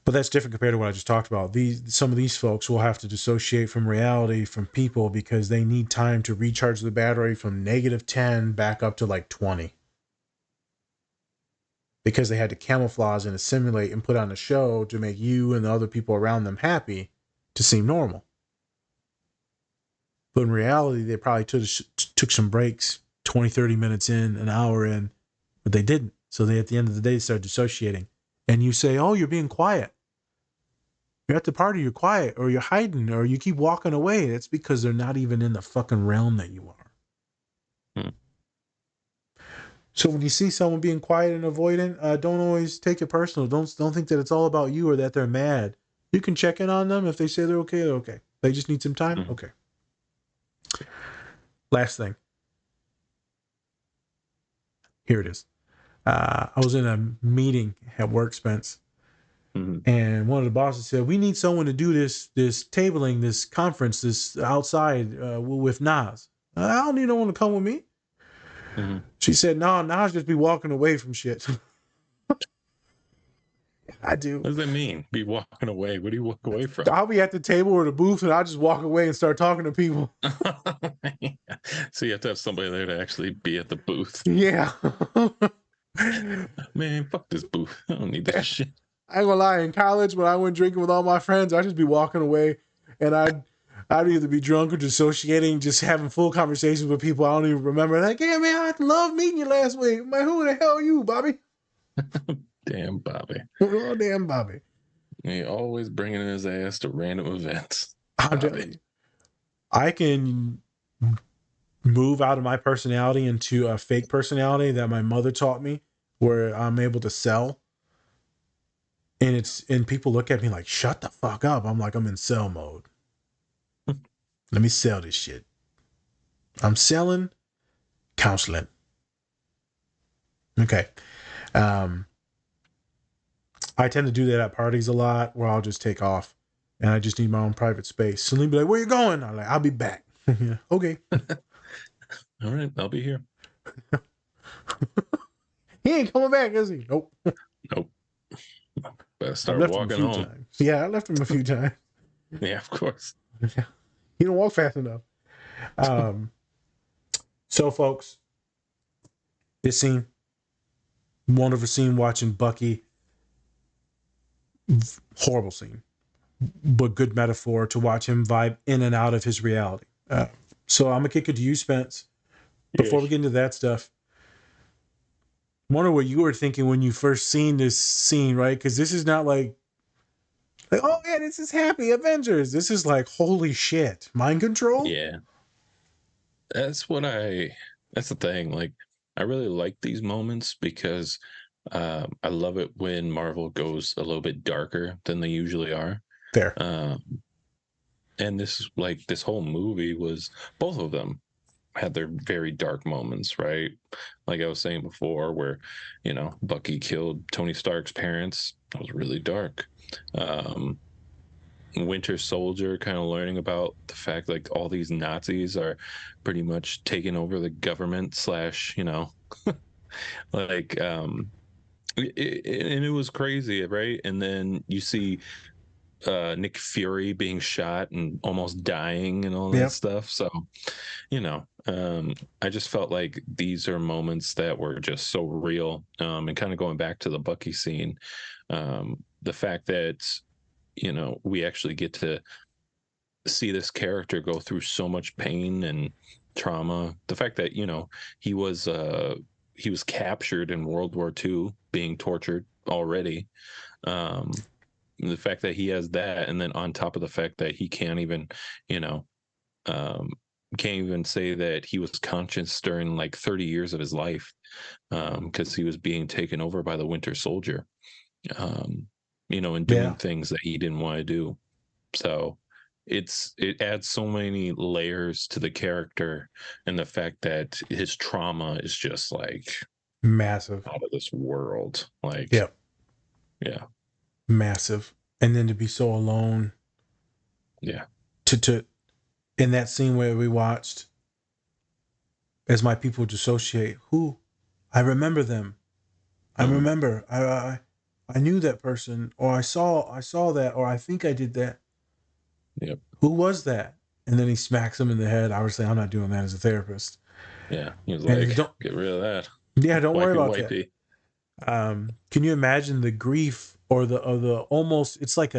Speaker 2: But that's different compared to what I just talked about. Some of these folks will have to dissociate from reality, from people, because they need time to recharge the battery from -10 back up to like 20. Because they had to camouflage and assimilate and put on a show to make you and the other people around them happy to seem normal. But in reality, they probably took some breaks, 20, 30 minutes in, an hour in, but they didn't. So they, at the end of the day, start dissociating. And you say, oh, you're being quiet. You're at the party, you're quiet, or you're hiding, or you keep walking away. That's because they're not even in the fucking realm that you are. So when you see someone being quiet and avoidant, don't always take it personal. Don't think that it's all about you or that they're mad. You can check in on them. If they say they're okay, they're okay. They just need some time. Okay. Last thing. Here it is. I was in a meeting at work, Spence. And one of the bosses said, we need someone to do this tabling, this conference, this outside with Nas. I don't need no one to come with me. She said, no, Nas just be walking away from shit. I do.
Speaker 1: What does that mean? Be walking away? What do you walk away from?
Speaker 2: I'll be at the table or the booth and I'll just walk away and start talking to people.
Speaker 1: So you have to have somebody there to actually be at the booth.
Speaker 2: Yeah.
Speaker 1: Man, fuck this booth. I don't need that shit.
Speaker 2: I ain't gonna lie, in college when I went drinking with all my friends, I'd just be walking away and I'd either be drunk or dissociating, just having full conversations with people I don't even remember. Like, yeah, man, I love meeting you last week. Man, who the hell are you, Bobby?
Speaker 1: Damn Bobby.
Speaker 2: Oh, damn Bobby.
Speaker 1: He always bringing his ass to random events.
Speaker 2: I'm telling you. I can move out of my personality into a fake personality that my mother taught me, where I'm able to sell. And people look at me like, shut the fuck up. I'm like, I'm in sell mode. Let me sell this shit. I'm selling counseling. Okay. I tend to do that at parties a lot, where I'll just take off and I just need my own private space. So they'll be like, where you going? I'm like, I'll be back. Yeah, okay.
Speaker 1: All right, I'll be here.
Speaker 2: He ain't coming back, is he? Nope.
Speaker 1: Nope. Better
Speaker 2: I
Speaker 1: start
Speaker 2: left him a
Speaker 1: walking
Speaker 2: few
Speaker 1: home.
Speaker 2: times. Yeah, I left him a few times.
Speaker 1: Yeah, of course.
Speaker 2: He don't walk fast enough. So, folks, this scene, wonderful scene watching Bucky. Horrible scene, but good metaphor to watch him vibe in and out of his reality. So I'm gonna kick it to you, Spence. Before we get into that stuff, wonder what you were thinking when you first seen this scene, right? Because this is not like, oh yeah, this is happy Avengers. This is like, holy shit, mind control.
Speaker 1: Yeah, that's the thing. Like, I really like these moments because I love it when Marvel goes a little bit darker than they usually are.
Speaker 2: There.
Speaker 1: And this whole movie was, both of them had their very dark moments, right? Like I was saying before, where, Bucky killed Tony Stark's parents. That was really dark. Winter Soldier, kind of learning about the fact like all these Nazis are pretty much taking over the government slash, like, and it was crazy, right? And then you see Nick Fury being shot and almost dying and all that
Speaker 2: Yep.
Speaker 1: stuff. So, I just felt like these are moments that were just so real. And kind of going back to the Bucky scene, the fact that, we actually get to see this character go through so much pain and trauma. The fact that, he was captured in World War II, being tortured already. The fact that he has that, and then on top of the fact that he can't even, can't even say that he was conscious during like 30 years of his life, because he was being taken over by the Winter Soldier, and doing things that he didn't want to do. So it adds so many layers to the character, and the fact that his trauma is just like
Speaker 2: Massive.
Speaker 1: out of this world. Like,
Speaker 2: Yep.
Speaker 1: Yeah.
Speaker 2: Massive. And then to be so alone.
Speaker 1: Yeah.
Speaker 2: To in that scene where we watched as my people dissociate, I remember them. I remember. I knew that person, or I saw that, or I think I did that.
Speaker 1: Yep.
Speaker 2: Who was that? And then he smacks him in the head. I was saying, I'm not doing that as a therapist.
Speaker 1: Yeah. He was like, get rid of that.
Speaker 2: Yeah, don't worry about
Speaker 1: wipey.
Speaker 2: that. Can you imagine the grief or the almost, it's like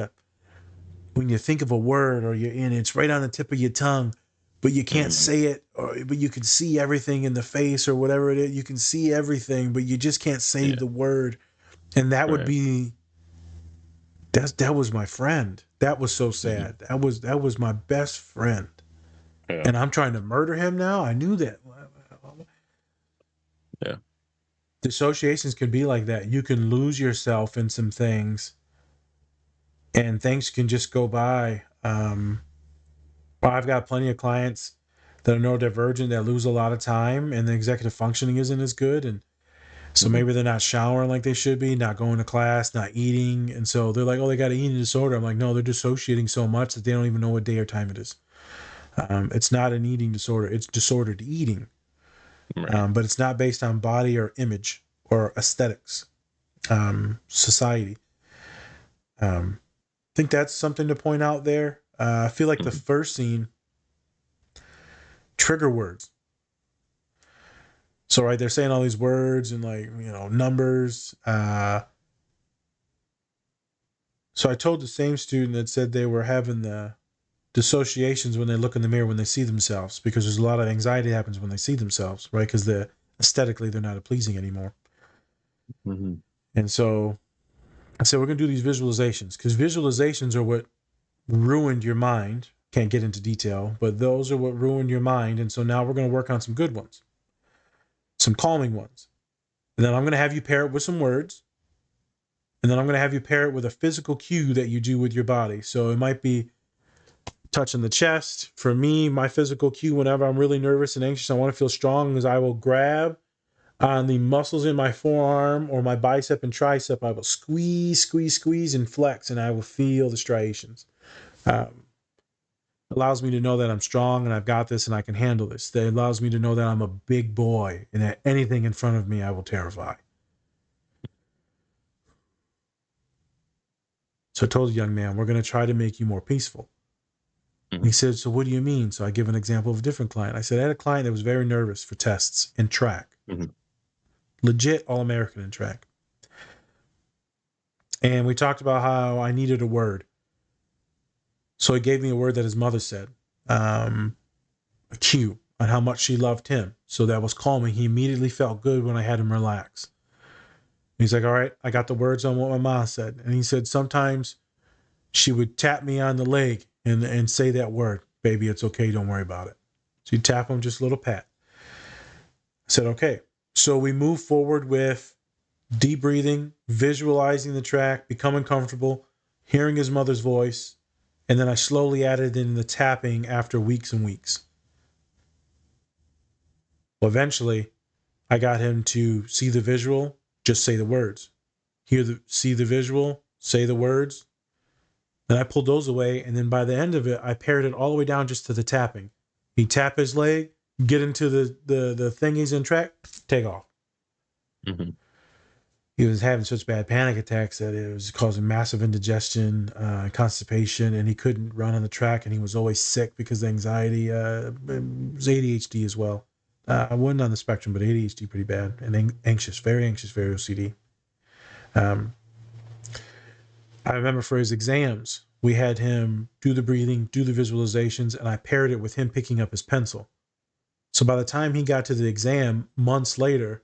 Speaker 2: when you think of a word and it's right on the tip of your tongue, but you can't say it, but you can see everything in the face or whatever it is. You can see everything, but you just can't say the word. And that would be, that was my friend. That was so sad. That was my best friend.
Speaker 1: Yeah.
Speaker 2: And I'm trying to murder him now. I knew that.
Speaker 1: Yeah.
Speaker 2: Dissociations can be like that. You can lose yourself in some things and things can just go by. I've got plenty of clients that are neurodivergent that lose a lot of time and the executive functioning isn't as good. And so maybe they're not showering like they should be, not going to class, not eating. And so they're like, oh, they got an eating disorder. I'm like, no, they're dissociating so much that they don't even know what day or time it is. It's not an eating disorder. It's disordered eating.
Speaker 1: Right.
Speaker 2: But it's not based on body or image or aesthetics, society. I think that's something to point out there. I feel like the first scene, trigger words. So, right, they're saying all these words and like, numbers. So I told the same student that said they were having the dissociations when they look in the mirror when they see themselves, because there's a lot of anxiety happens when they see themselves, right? Because aesthetically they're not pleasing anymore. And so I said, we're going to do these visualizations, because visualizations are what ruined your mind, Can't get into detail, but those are what ruined your mind. And so now we're going to work on some good ones, some calming ones. And then I'm going to have you pair it with some words. And then I'm going to have you pair it with a physical cue that you do with your body. So it might be touching the chest. For me, my physical cue whenever I'm really nervous and anxious, I want to feel strong, is I will grab on the muscles in my forearm or my bicep and tricep. I will squeeze, squeeze, squeeze, and flex, and I will feel the striations. Allows me to know that I'm strong and I've got this and I can handle this. That allows me to know that I'm a big boy and that anything in front of me I will terrify. So I told the young man, we're going to try to make you more peaceful. Mm-hmm. He said, so what do you mean? So I give an example of a different client. I said, I had a client that was very nervous for tests in track. Mm-hmm. Legit All-American in track. And we talked about how I needed a word. So he gave me a word that his mother said, a cue on how much she loved him. So that was calming. He immediately felt good when I had him relax. He's like, all right, I got the words on what my mom said. And he said, sometimes she would tap me on the leg and say that word, baby, it's okay, don't worry about it. So you tap him, just a little pat. I said, okay. So we move forward with deep breathing, visualizing the track, becoming comfortable, hearing his mother's voice. And then I slowly added in the tapping after weeks and weeks. Well, eventually, I got him to see the visual, just say the words. See the visual, say the words. Then I pulled those away, and then by the end of it, I pared it all the way down just to the tapping. He'd tap his leg, get into the thing he's in track, take off. Mm-hmm. He was having such bad panic attacks that it was causing massive indigestion, constipation, and he couldn't run on the track, and he was always sick because of anxiety. It was ADHD as well. I wasn't on the spectrum, but ADHD pretty bad, and anxious, very OCD. I remember for his exams, we had him do the breathing, do the visualizations, and I paired it with him picking up his pencil. So by the time he got to the exam, months later,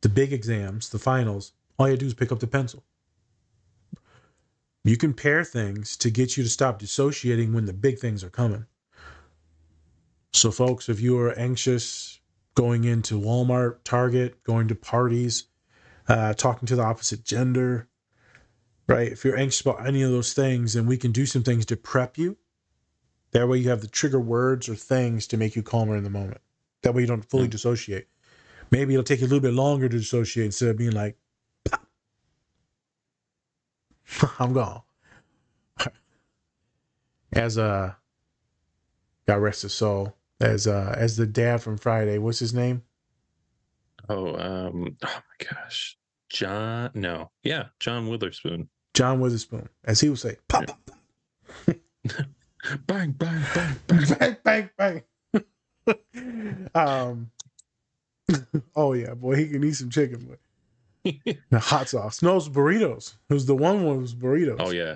Speaker 2: the big exams, the finals, all you had to do is pick up the pencil. You can pair things to get you to stop dissociating when the big things are coming. So folks, if you are anxious going into Walmart, Target, going to parties, talking to the opposite gender, right? If you're anxious about any of those things, then we can do some things to prep you. That way you have the trigger words or things to make you calmer in the moment. That way you don't fully dissociate. Maybe it'll take you a little bit longer to dissociate instead of being like, pop. I'm gone. As God rest his soul, as the dad from Friday, what's his name?
Speaker 1: Oh my gosh. John Witherspoon.
Speaker 2: John Witherspoon. As he would say, pop, pop, pop.
Speaker 1: Bang, bang, bang, bang.
Speaker 2: Bang, bang, bang. Oh yeah, boy, he can eat some chicken, boy. The hot sauce. No, it's burritos. It was the one was burritos.
Speaker 1: Oh yeah.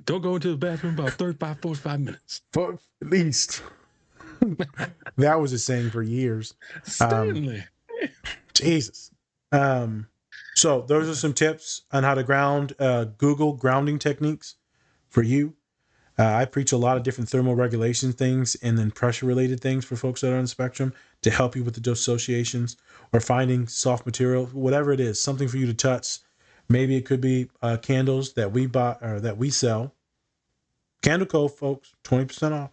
Speaker 1: Don't go into the bathroom about 45 minutes.
Speaker 2: For at least. That was a saying for years.
Speaker 1: Stanley.
Speaker 2: Jesus. So those are some tips on how to ground. Google grounding techniques for you. I preach a lot of different thermoregulation things and then pressure-related things for folks that are on the spectrum to help you with the dissociations or finding soft material, whatever it is, something for you to touch. Maybe it could be candles that we buy or that we sell. Candle Co, folks, 20% off.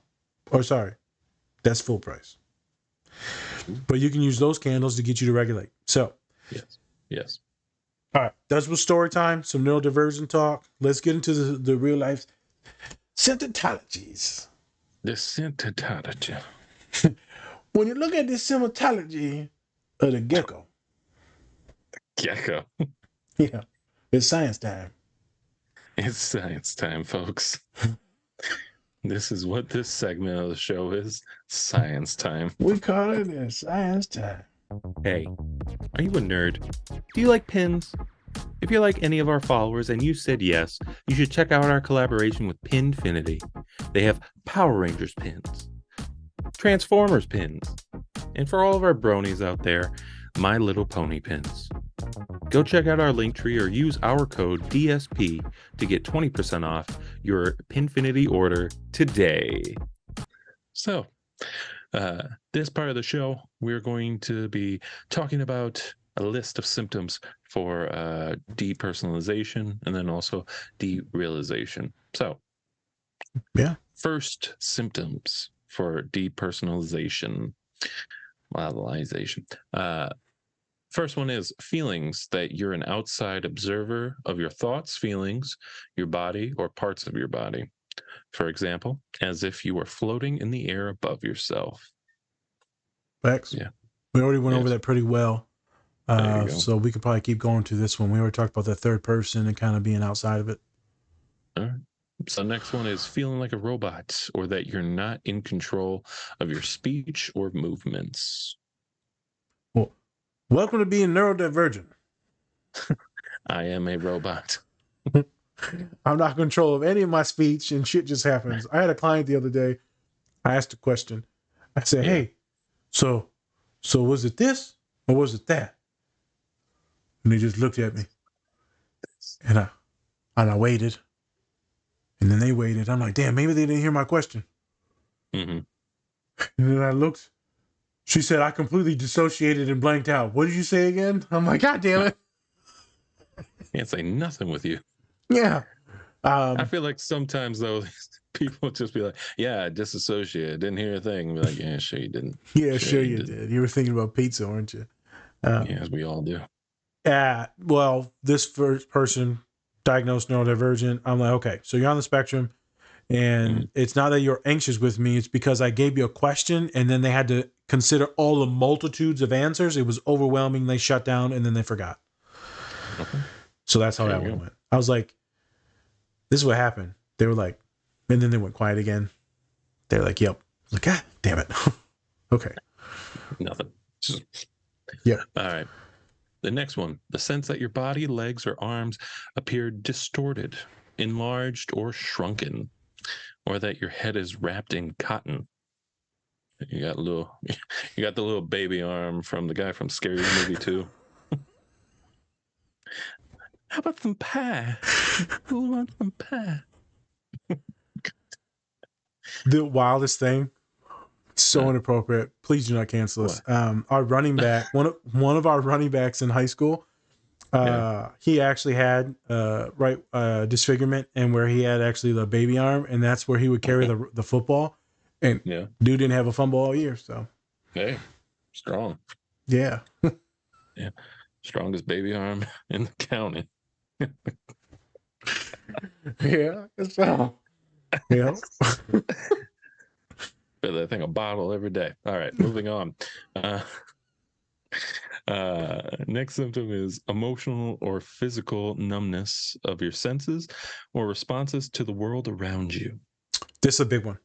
Speaker 2: Or sorry, that's full price. But you can use those candles to get you to regulate. So,
Speaker 1: yes.
Speaker 2: All right, that was story time. Some neurodivergent talk. Let's get into the real life symptomatologies.
Speaker 1: The symptomatology.
Speaker 2: When you look at this symptomatology of the gecko.
Speaker 1: Gecko.
Speaker 2: Yeah, it's science time.
Speaker 1: It's science time, folks. This is what this segment of the show is. Science time.
Speaker 2: We call it science time.
Speaker 3: Hey, are you a nerd? Do you like pins? If you're like any of our followers and you said yes, you should check out our collaboration with Pinfinity. They have Power Rangers pins, Transformers pins, and for all of our bronies out there, My Little Pony pins. Go check out our link tree or use our code DSP to get 20% off your Pinfinity order today.
Speaker 1: So, this part of the show, we're going to be talking about a list of symptoms for depersonalization and then also derealization. So,
Speaker 2: Yeah.
Speaker 1: first symptoms for depersonalization. First one is feelings that you're an outside observer of your thoughts, feelings, your body, or parts of your body. For example, as if you were floating in the air above yourself.
Speaker 2: Facts.
Speaker 1: Yeah.
Speaker 2: We already went
Speaker 1: Yes.
Speaker 2: over that pretty well.
Speaker 1: There you go.
Speaker 2: So we could probably keep going to this one. We already talked about the third person and kind of being outside of it.
Speaker 1: All right. So next one is feeling like a robot or that you're not in control of your speech or movements.
Speaker 2: Well, welcome to being neurodivergent.
Speaker 1: I am a robot.
Speaker 2: I'm not in control of any of my speech and shit just happens. I had a client the other day. I asked a question. I said,
Speaker 1: Yeah.
Speaker 2: hey, so was it this or was it that? And he just looked at me. And I waited. And then they waited. I'm like, damn, maybe they didn't hear my question.
Speaker 1: Mm-hmm.
Speaker 2: And then I looked. She said, I completely dissociated and blanked out. What did you say again? I'm like, God damn it.
Speaker 1: Can't say nothing with you.
Speaker 2: Yeah.
Speaker 1: I feel like sometimes though, people just be like, "Yeah, I disassociated, didn't hear a thing." Be like, "Yeah, sure you didn't."
Speaker 2: Yeah, sure you did. You were thinking about pizza, weren't you?
Speaker 1: Yes, we all do.
Speaker 2: Well, this first person diagnosed neurodivergent. I'm like, okay, so you're on the spectrum, and it's not that you're anxious with me. It's because I gave you a question, and then they had to consider all the multitudes of answers. It was overwhelming. They shut down, and then they forgot.
Speaker 1: Okay.
Speaker 2: So that's how
Speaker 1: There
Speaker 2: that
Speaker 1: you
Speaker 2: one
Speaker 1: go.
Speaker 2: went. I was like, this is what happened. They were like, and then they went quiet again. They're like, yep. I was like, God damn it. Okay.
Speaker 1: Nothing.
Speaker 2: Yeah.
Speaker 1: All right. The next one, the sense that your body, legs, or arms appear distorted, enlarged, or shrunken, or that your head is wrapped in cotton. You got the little baby arm from the guy from Scary Movie 2. How about some pie? Who wants some pie?
Speaker 2: The wildest thing, so inappropriate. Please do not cancel us. Our running back, one of our running backs in high school, he actually had disfigurement, and where he had actually the baby arm, and that's where he would carry the football. And dude didn't have a fumble all year. So
Speaker 1: hey, strong.
Speaker 2: Yeah.
Speaker 1: Yeah, strongest baby arm in the county.
Speaker 2: Yeah. So yeah.
Speaker 1: Fill that thing a bottle every day. All right, moving on. Next symptom is emotional or physical numbness of your senses or responses to the world around you.
Speaker 2: This is a big one.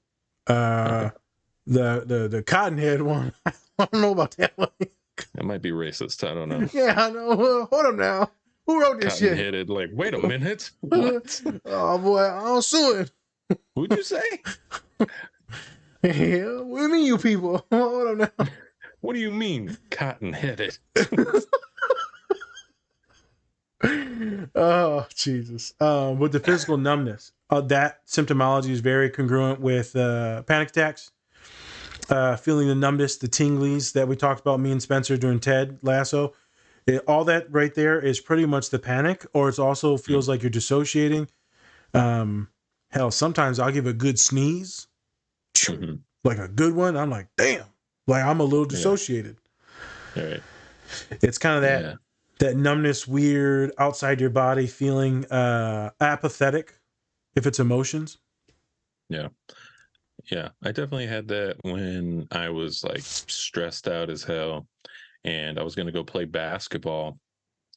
Speaker 2: The cottonhead one. I don't know about that one.
Speaker 1: It might be racist. I don't know.
Speaker 2: Yeah, I know. Hold up now. Who wrote this shit?
Speaker 1: Cotton-headed, like, wait a minute. What?
Speaker 2: Oh boy, I'll sue it.
Speaker 1: Who'd you say?
Speaker 2: Yeah, what do you mean, you people? Hold up now.
Speaker 1: What do you mean, cotton-headed?
Speaker 2: Oh Jesus! With the physical numbness, that symptomology is very congruent with panic attacks. Feeling the numbness, the tinglies that we talked about, me and Spencer during Ted Lasso. All that right there is pretty much the panic, or it also feels like you're dissociating. Hell, sometimes I'll give a good sneeze, like a good one. I'm like, damn, like I'm a little dissociated.
Speaker 1: All right.
Speaker 2: It's kind of that numbness, weird, outside your body feeling, apathetic if it's emotions.
Speaker 1: Yeah. Yeah. I definitely had that when I was like stressed out as hell and I was going to go play basketball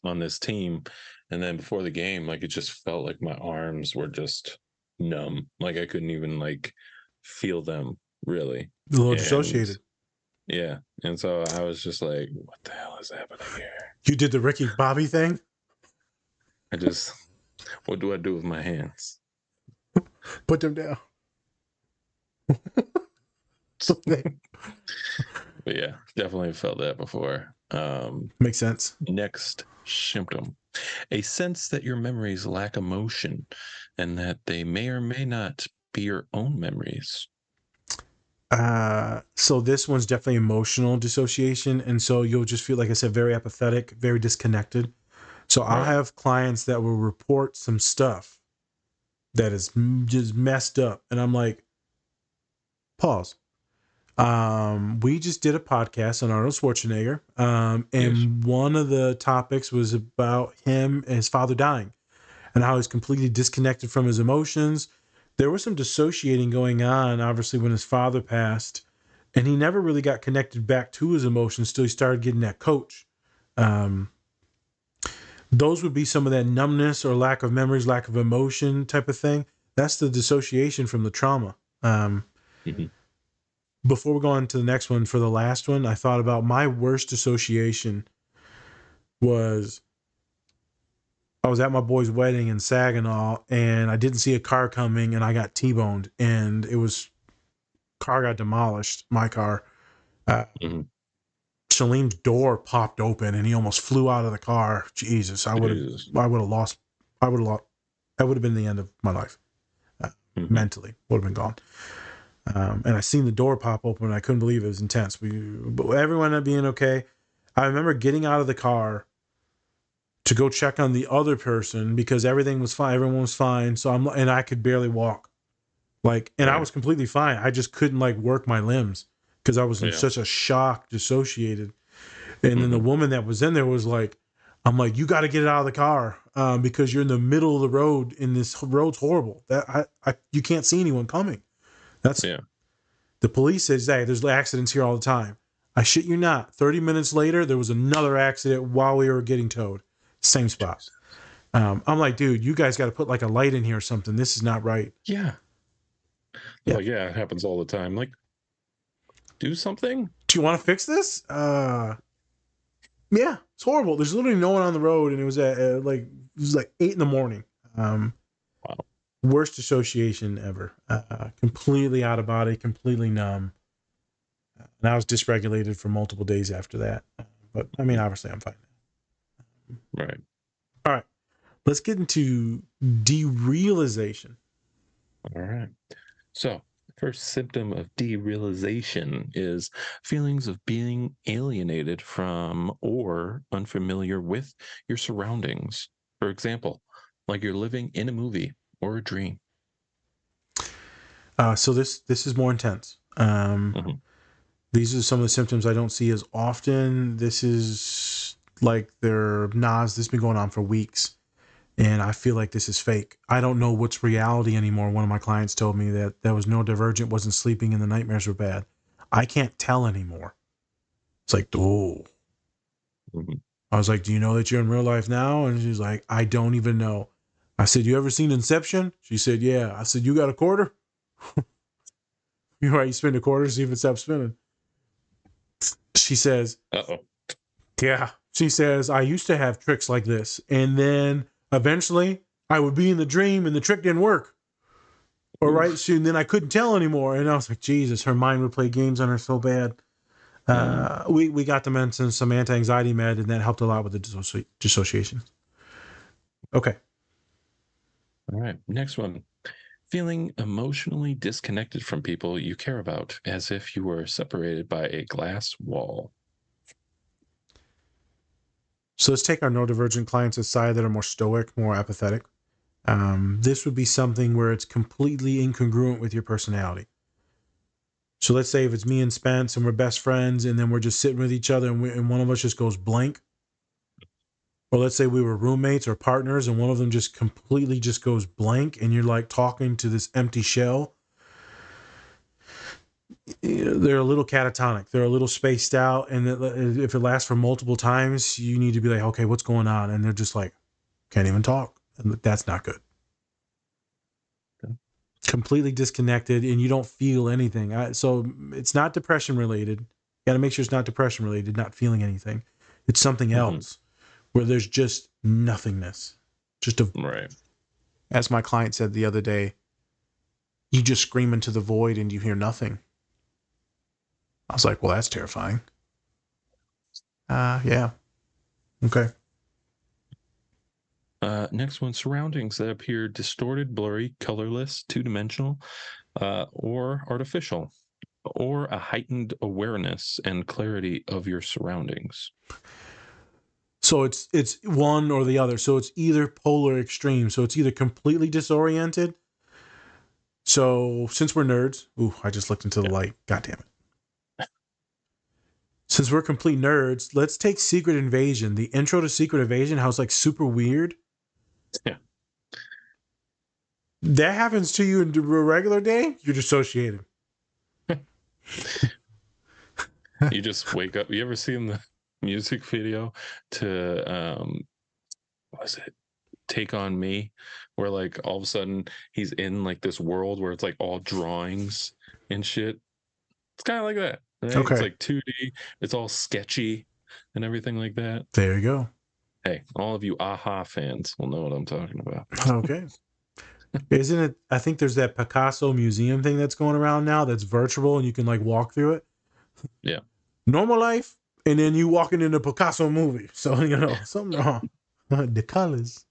Speaker 1: on this team. And then before the game, like it just felt like my arms were just numb. Like I couldn't even like feel them really.
Speaker 2: A little dissociated.
Speaker 1: Yeah. And so I was just like, what the hell is happening here?
Speaker 2: You did the Ricky Bobby thing?
Speaker 1: What do I do with my hands?
Speaker 2: Put them down.
Speaker 1: But yeah, definitely felt that before.
Speaker 2: Makes sense.
Speaker 1: Next symptom A sense that your memories lack emotion and that they may or may not be your own memories.
Speaker 2: So this one's definitely emotional dissociation, and so you'll just feel, like I said, very apathetic, very disconnected. So I'll
Speaker 1: Right.
Speaker 2: have clients that will report some stuff that is just messed up, and I'm like, pause. We just did a podcast on Arnold Schwarzenegger, and one of the topics was about him and his father dying, and how he's completely disconnected from his emotions. There was some dissociating going on, obviously, when his father passed, and he never really got connected back to his emotions till he started getting that coach. Um, those would be some of that numbness or lack of memories, lack of emotion type of thing. That's the dissociation from the trauma.
Speaker 1: Mhm.
Speaker 2: Before we go on to the next one, for the last one, I thought about my worst dissociation was I was at my boy's wedding in Saginaw, and I didn't see a car coming, and I got T-boned, and it was car got demolished. My car.
Speaker 1: Mhm.
Speaker 2: Salim's door popped open, and he almost flew out of the car. Jesus,
Speaker 1: Jesus.
Speaker 2: I would have lost. I would have lost. That would have been the end of my life.
Speaker 1: Mhm.
Speaker 2: Mentally, would have been gone. And I seen the door pop open, and I couldn't believe it. It was intense. But everyone ended up being okay. I remember getting out of the car to go check on the other person because everything was fine. Everyone was fine. So and I could barely walk. And I
Speaker 1: Right.
Speaker 2: was completely fine. I just couldn't work my limbs because I was in
Speaker 1: Yeah.
Speaker 2: such a shock, dissociated. And then the
Speaker 1: Mhm.
Speaker 2: woman that was in there was like, I'm like, you got to get it out of the car because you're in the middle of the road, and this road's horrible. You can't see anyone coming. That's
Speaker 1: Yeah.
Speaker 2: The police says, hey, there's accidents here all the time. I shit you not. 30 minutes later, there was another accident while we were getting towed. Same spot. I'm like, dude, you guys got to put a light in here or something. This is not right.
Speaker 1: Yeah.
Speaker 2: Yeah.
Speaker 1: Like, yeah, it happens all the time. Like, do something.
Speaker 2: Do you want to fix this? Yeah, it's horrible. There's literally no one on the road, and it was at it was like 8 a.m.
Speaker 1: Wow.
Speaker 2: Worst dissociation ever. Completely out of body, completely numb, and I was dysregulated for multiple days after that. But I mean, obviously, I'm fine.
Speaker 1: Right.
Speaker 2: All right, let's get into derealization.
Speaker 1: All right. So, the first symptom of derealization is feelings of being alienated from or unfamiliar with your surroundings. For example, like you're living in a movie or a dream.
Speaker 2: So this is more intense.
Speaker 1: Mhm.
Speaker 2: These are some of the symptoms I don't see as often. This is like this has been going on for weeks, and I feel like this is fake. I don't know what's reality anymore. One of my clients told me that there was no divergent, wasn't sleeping, and the nightmares were bad. I can't tell anymore. It's like, oh.
Speaker 1: Mhm.
Speaker 2: I was like, do you know that you're in real life now? And she's like, I don't even know. I said, you ever seen Inception? She said, yeah. I said, you got a quarter? You're right. You spend a quarter, see if it stops spinning. She says,
Speaker 1: Uh-oh.
Speaker 2: yeah. She says, I used to have tricks like this. And then eventually I would be in the dream and the trick didn't work. All right.
Speaker 1: Oof.
Speaker 2: So then I couldn't tell anymore. And I was like, Jesus, her mind would play games on her so bad. We got them into some anti-anxiety med, and that helped a lot with the dissociation. Okay.
Speaker 1: All right. Next one. Feeling emotionally disconnected from people you care about, as if you were separated by a glass wall.
Speaker 2: So let's take our neurodivergent clients aside that are more stoic, more apathetic. This would be something where it's completely incongruent with your personality. So let's say if it's me and Spence and we're best friends, and then we're just sitting with each other, and one of us just goes blank. Or let's say we were roommates or partners, and one of them just completely just goes blank, and you're like talking to this empty shell. They're a little catatonic. They're a little spaced out, and if it lasts for multiple times, you need to be like, okay, what's going on? And they're just like, can't even talk. And that's not good.
Speaker 1: Okay.
Speaker 2: Completely disconnected, and you don't feel anything. So it's not depression related. Got to make sure it's not depression related, not feeling anything. It's something else where there's just nothingness.
Speaker 1: Right.
Speaker 2: As my client said the other day, you just scream into the void and you hear nothing. I was like, well, that's terrifying. Yeah. Okay.
Speaker 1: Next one, surroundings that appear distorted, blurry, colorless, two-dimensional, or artificial, or a heightened awareness and clarity of your surroundings.
Speaker 2: So it's one or the other. So it's either polar extreme. So it's either completely disoriented. So since we're nerds, I just looked into the light. God damn it. Since we're complete nerds, let's take Secret Invasion. The intro to Secret Invasion, how it's like super weird.
Speaker 1: Yeah.
Speaker 2: That happens to you in a regular day, you're dissociated.
Speaker 1: You just wake up. You ever seen the music video to what was it? Take on Me, where like all of a sudden he's in like this world where it's like all drawings and shit. It's kind of like that. Right?
Speaker 2: Okay.
Speaker 1: It's like 2D. It's all sketchy and everything like that.
Speaker 2: There you go.
Speaker 1: Hey, all of you AHA fans will know what I'm talking about.
Speaker 2: Okay. Isn't it? I think there's that Picasso museum thing that's going around now that's virtual and you can like walk through it.
Speaker 1: Yeah.
Speaker 2: Normal life, and then you walking in the Picasso movie. So, you know, something wrong. The colors.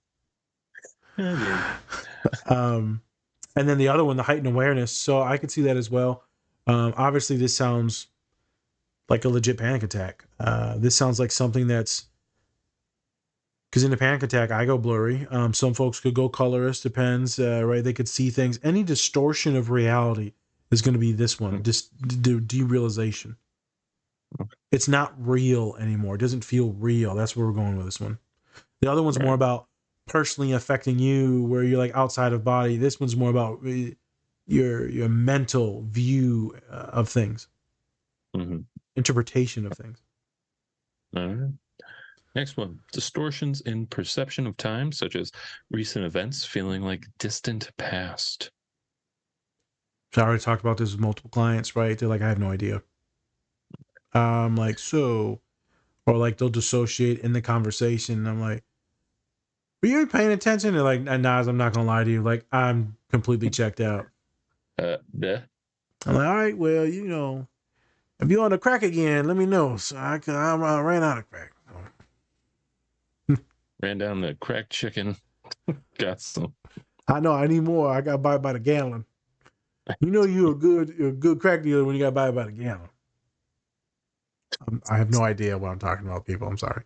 Speaker 2: And then the other one, the heightened awareness. So I could see that as well. Obviously, this sounds like a legit panic attack. This sounds like something that's, because in a panic attack, I go blurry. Some folks could go colorist, depends, right? They could see things. Any distortion of reality is going to be this one, derealization. It's not real anymore. It doesn't feel real. That's where we're going with this one. The other one's more about personally affecting you, where you're like outside of body. This one's more about your mental view of things, interpretation of things.
Speaker 1: All right. Next one, distortions in perception of time, such as recent events feeling like distant past.
Speaker 2: So I already talked about this with multiple clients, right? They're like, I have no idea. Like, so, or like they'll dissociate in the conversation. And I'm like, were you paying attention? They're like, Nas, I'm not going to lie to you. Like, I'm completely checked out.
Speaker 1: Yeah.
Speaker 2: I'm like, all right, well, you know, if you on the crack again, let me know. So I ran out of crack.
Speaker 1: Ran down the cracked chicken. Got some.
Speaker 2: I know, I need more. I got buy by the gallon. You know, you're a good crack dealer when you got buy by the gallon. I have no idea what I'm talking about, people. I'm sorry.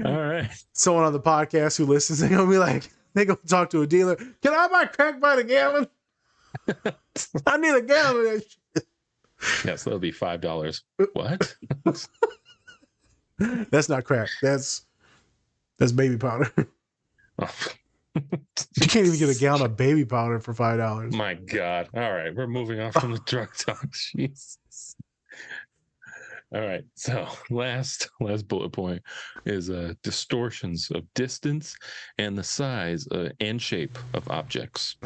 Speaker 1: All right.
Speaker 2: Someone on the podcast who listens, they're gonna be like, they gonna talk to a dealer. Can I buy crack by the gallon? I need a gallon of that shit.
Speaker 1: Yes, that'll be $5. What?
Speaker 2: That's not crack. That's baby powder. You can't even get a gallon of baby powder for $5.
Speaker 1: My God. All right. We're moving on from the drug talk. Jesus. All right. So last bullet point is distortions of distance and the size and shape of objects.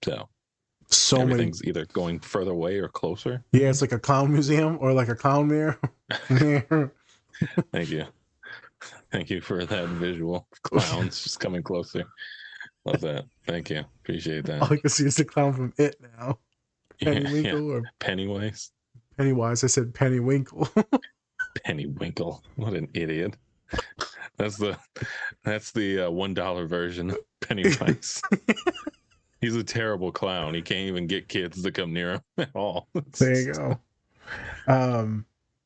Speaker 1: So everything's either going further away or closer.
Speaker 2: Yeah, it's like a clown museum or like a clown mirror.
Speaker 1: Thank you. Thank you for that visual. Clowns just coming closer. Love that. Thank you. Appreciate that.
Speaker 2: All I can see is the clown from It now. Pennywinkle or
Speaker 1: Pennywise.
Speaker 2: Pennywise. I said Pennywinkle.
Speaker 1: Pennywinkle. What an idiot. That's the $1 version of Pennywise. He's a terrible clown. He can't even get kids to come near him at all.
Speaker 2: There you go.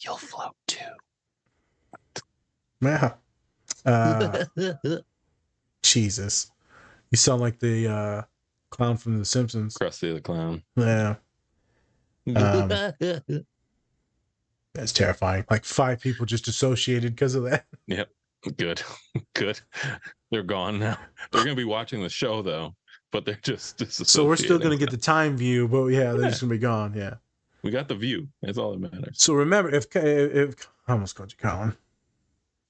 Speaker 1: You'll float too.
Speaker 2: Yeah. Jesus. You sound like the clown from The Simpsons.
Speaker 1: Krusty the Clown.
Speaker 2: Yeah. That's terrifying. Like 5 people just dissociated because of that.
Speaker 1: Yep. Good. They're gone now. They're going to be watching the show though, but they're just
Speaker 2: so we're still going to get the time view, but yeah, they're just going to be gone. Yeah.
Speaker 1: We got the view. That's all that matters.
Speaker 2: So remember, if I almost called you Colin.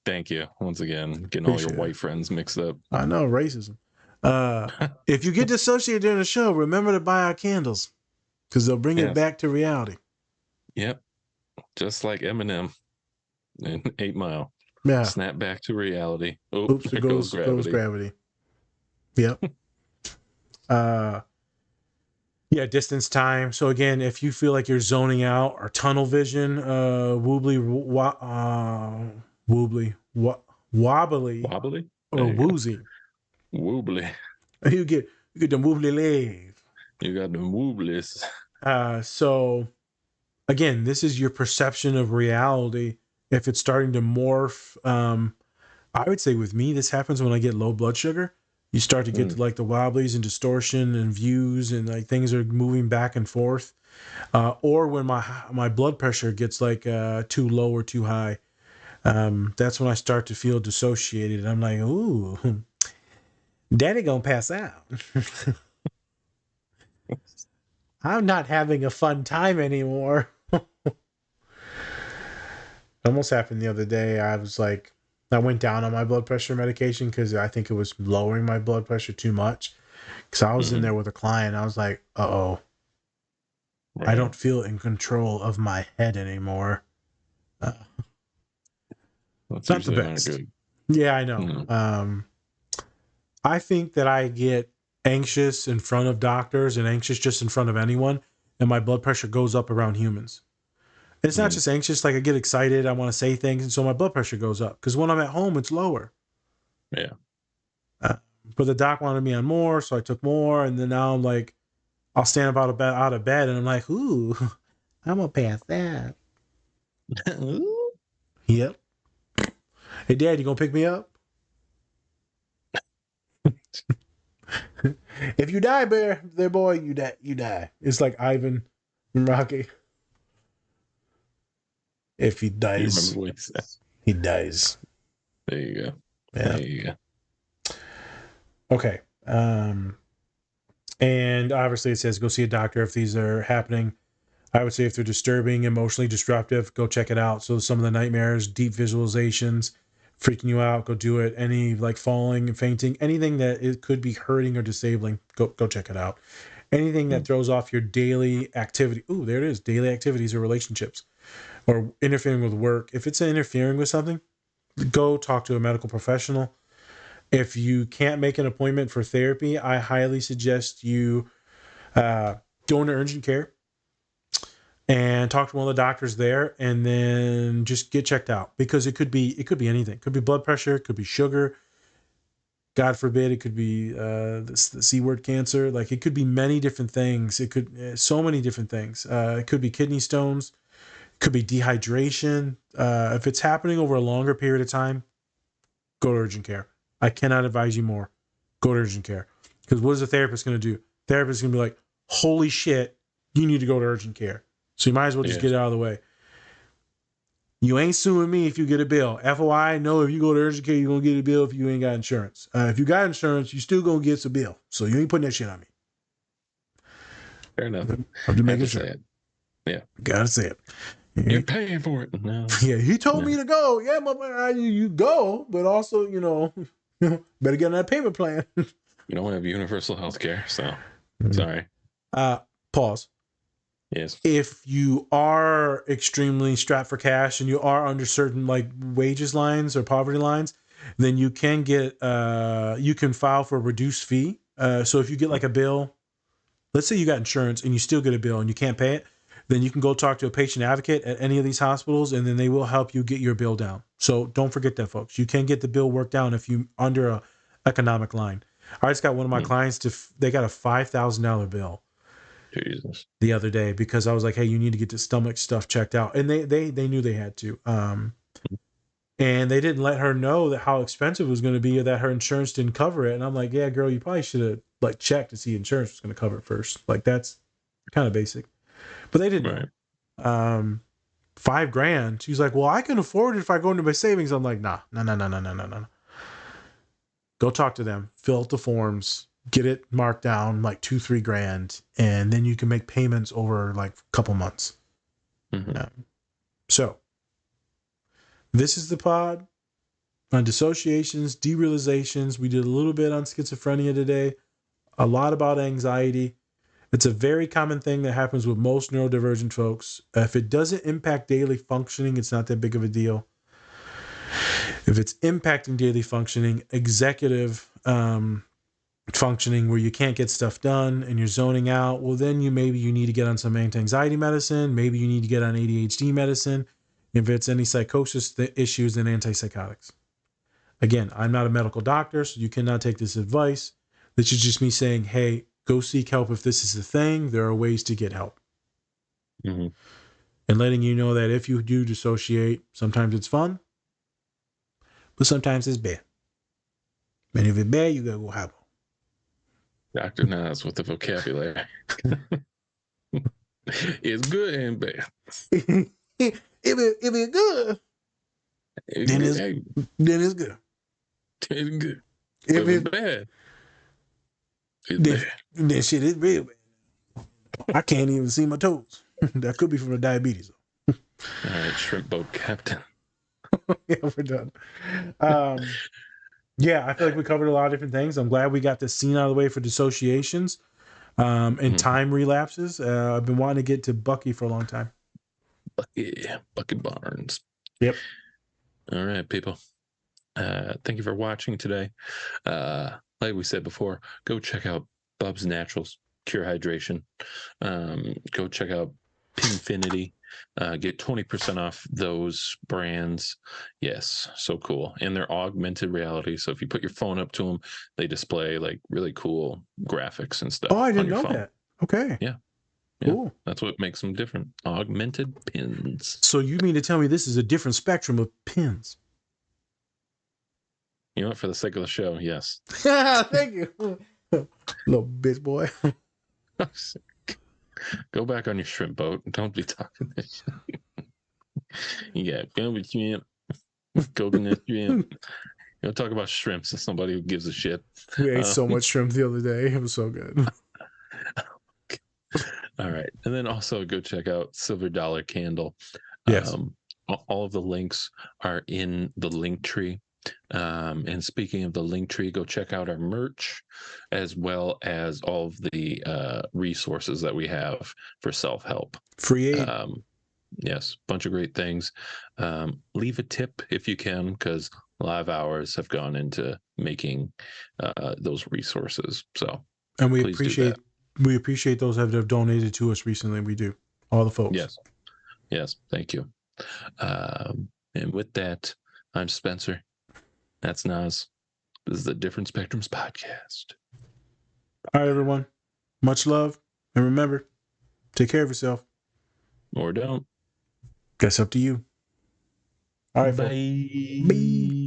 Speaker 1: Thank you once again. Getting all your white friends mixed up.
Speaker 2: I know, racism. If you get dissociated during the show, remember to buy our candles because they'll bring it back to reality.
Speaker 1: Yep. Just like Eminem in 8 Mile.
Speaker 2: Yeah.
Speaker 1: Snap back to reality. Oh,
Speaker 2: oops, there goes gravity. Yep. Yeah, distance time. So again, if you feel like you're zoning out or tunnel vision, wobbly, wobbly,
Speaker 1: Wobbly?
Speaker 2: or
Speaker 1: There you go.
Speaker 2: woozy.
Speaker 1: Woobly.
Speaker 2: You get the wobbly legs.
Speaker 1: You got the wooblies.
Speaker 2: So again, this is your perception of reality. If it's starting to morph, I would say with me, this happens when I get low blood sugar. You start to get to like the wobblies and distortion and views, and like things are moving back and forth. Or when my blood pressure gets like too low or too high. That's when I start to feel dissociated. I'm like, ooh, daddy gonna pass out. I'm not having a fun time anymore. Almost happened the other day. I went down on my blood pressure medication because I think it was lowering my blood pressure too much. Because I was in there with a client. I was like, uh-oh.
Speaker 1: Right.
Speaker 2: I don't feel in control of my head anymore.
Speaker 1: That's
Speaker 2: not the
Speaker 1: usually not
Speaker 2: best.
Speaker 1: good.
Speaker 2: Yeah, I know. I think that I get anxious in front of doctors and anxious just in front of anyone, and my blood pressure goes up around humans. And it's not just anxious, like I get excited, I want to say things, and so my blood pressure goes up. Because when I'm at home, it's lower.
Speaker 1: Yeah.
Speaker 2: But the doc wanted me on more, so I took more, and then now I'm like, I'll stand out of bed, and I'm like, ooh, I'm gonna pass that. Yep. Hey, Dad, you gonna pick me up? If you die, there, boy, you die. You die. It's like Ivan from Rocky. If he
Speaker 1: You
Speaker 2: dies,
Speaker 1: remember what he said?
Speaker 2: he dies.
Speaker 1: There you go.
Speaker 2: Yeah.
Speaker 1: There you go.
Speaker 2: Okay. And obviously it says go see a doctor if these are happening. I would say if they're disturbing, emotionally disruptive, go check it out. So some of the nightmares, deep visualizations, freaking you out, go do it. Any like falling and fainting, anything that it could be hurting or disabling, go check it out. Anything that throws off your daily activity. Ooh, there it is. Daily activities or relationships or interfering with work. If it's interfering with something, go talk to a medical professional. If you can't make an appointment for therapy, I highly suggest you go into urgent care and talk to one of the doctors there, and then just get checked out because it could be anything. It could be blood pressure, it could be sugar. God forbid, it could be the C word cancer. Like it could be many different things. It could so many different things. It could be kidney stones. It could be dehydration. If it's happening over a longer period of time, go to urgent care. I cannot advise you more. Go to urgent care. Because what is the therapist going to do? Therapist is going to be like, holy shit, you need to go to urgent care. So you might as well just get it out of the way. You ain't suing me if you get a bill. FOI, no, if you go to urgent care, you're going to get a bill if you ain't got insurance. If you got insurance, you still going to get a bill. So you ain't putting that shit on me.
Speaker 1: Fair enough.
Speaker 2: I'm just making sure.
Speaker 1: Say it. Yeah.
Speaker 2: Gotta say it.
Speaker 1: You're paying for it. No.
Speaker 2: Yeah, he told me to go. Yeah, you go, but also, better get on that payment plan.
Speaker 1: You don't have universal health care, so sorry.
Speaker 2: Pause.
Speaker 1: Yes.
Speaker 2: If you are extremely strapped for cash and you are under certain like wages lines or poverty lines, then you can get you can file for a reduced fee. So if you get like a bill, let's say you got insurance and you still get a bill and you can't pay it, then you can go talk to a patient advocate at any of these hospitals, and then they will help you get your bill down. So don't forget that, folks. You can get the bill worked down if you under a economic line. I just got one of my clients they got a $5,000 bill.
Speaker 1: Jesus.
Speaker 2: The other day because I was like, hey, you need to get the stomach stuff checked out. And they knew they had to. And they didn't let her know that how expensive it was going to be or that her insurance didn't cover it. And I'm like, yeah, girl, you probably should have like checked to see insurance was going to cover it first. Like that's kind of basic. But they didn't. Right. $5,000. She's like, well, I can afford it if I go into my savings. I'm like, no. Go talk to them, fill out the forms, get it marked down like $2,000-3,000, and then you can make payments over like a couple months. So this is the pod on dissociations, derealizations. We did a little bit on schizophrenia today, a lot about anxiety. It's a very common thing that happens with most neurodivergent folks. If it doesn't impact daily functioning, it's not that big of a deal. If it's impacting daily functioning, executive functioning where you can't get stuff done and you're zoning out, well, then maybe you need to get on some anti-anxiety medicine. Maybe you need to get on ADHD medicine. If it's any psychosis issues, then antipsychotics. Again, I'm not a medical doctor, so you cannot take this advice. This is just me saying, hey, go seek help if this is the thing. There are ways to get help.
Speaker 1: Mm-hmm.
Speaker 2: And letting you know that if you do dissociate, sometimes it's fun, but sometimes it's bad. And if it's bad, you gotta go have
Speaker 1: Dr. Nas with the vocabulary. It's good and bad.
Speaker 2: it. If it's good, then it's good.
Speaker 1: It's good.
Speaker 2: If
Speaker 1: If
Speaker 2: it's
Speaker 1: it's bad, it's bad.
Speaker 2: then shit is real bad. I can't even see my toes. That could be from the diabetes.
Speaker 1: All right, shrimp boat captain.
Speaker 2: Yeah, we're done. Yeah, I feel like we covered a lot of different things. I'm glad we got this scene out of the way for dissociations and time relapses. I've been wanting to get to Bucky for a long time.
Speaker 1: Bucky Barnes.
Speaker 2: Yep.
Speaker 1: All right, people. Thank you for watching today. Like we said before, go check out Bub's Naturals, Cure Hydration. Go check out Pinfinity. Get 20% off those brands. Yes, so cool. And they're augmented reality. So if you put your phone up to them, they display like really cool graphics and stuff.
Speaker 2: Oh, I didn't know
Speaker 1: phone.
Speaker 2: that. Okay.
Speaker 1: Yeah.
Speaker 2: Cool.
Speaker 1: That's what makes them different. Augmented pins.
Speaker 2: So you mean to tell me this is a different spectrum of pins?
Speaker 1: You know what? For the sake of the show, yes.
Speaker 2: Thank you. Little bitch boy.
Speaker 1: Go back on your shrimp boat. Don't be talking this shit. Yeah, go with shrimp. Coconut shrimp. Don't talk about shrimps to somebody who gives a shit.
Speaker 2: We ate so much shrimp the other day. It was so good.
Speaker 1: All right. And then also go check out Silver Dollar Candle.
Speaker 2: Yes.
Speaker 1: All of the links are in the link tree. And speaking of the link tree, go check out our merch as well as all of the resources that we have for self-help.
Speaker 2: Free aid.
Speaker 1: Yes, bunch of great things. Leave a tip if you can, because live hours have gone into making those resources. So,
Speaker 2: and we appreciate those that have donated to us recently. We do, all the folks.
Speaker 1: Yes, thank you. And with that, I'm Spencer. That's Nas. This is the Different Spectrums podcast.
Speaker 2: All right, everyone. Much love, and remember, take care of yourself.
Speaker 1: Or don't.
Speaker 2: That's up to you. All right,
Speaker 1: Bye.
Speaker 2: Bye.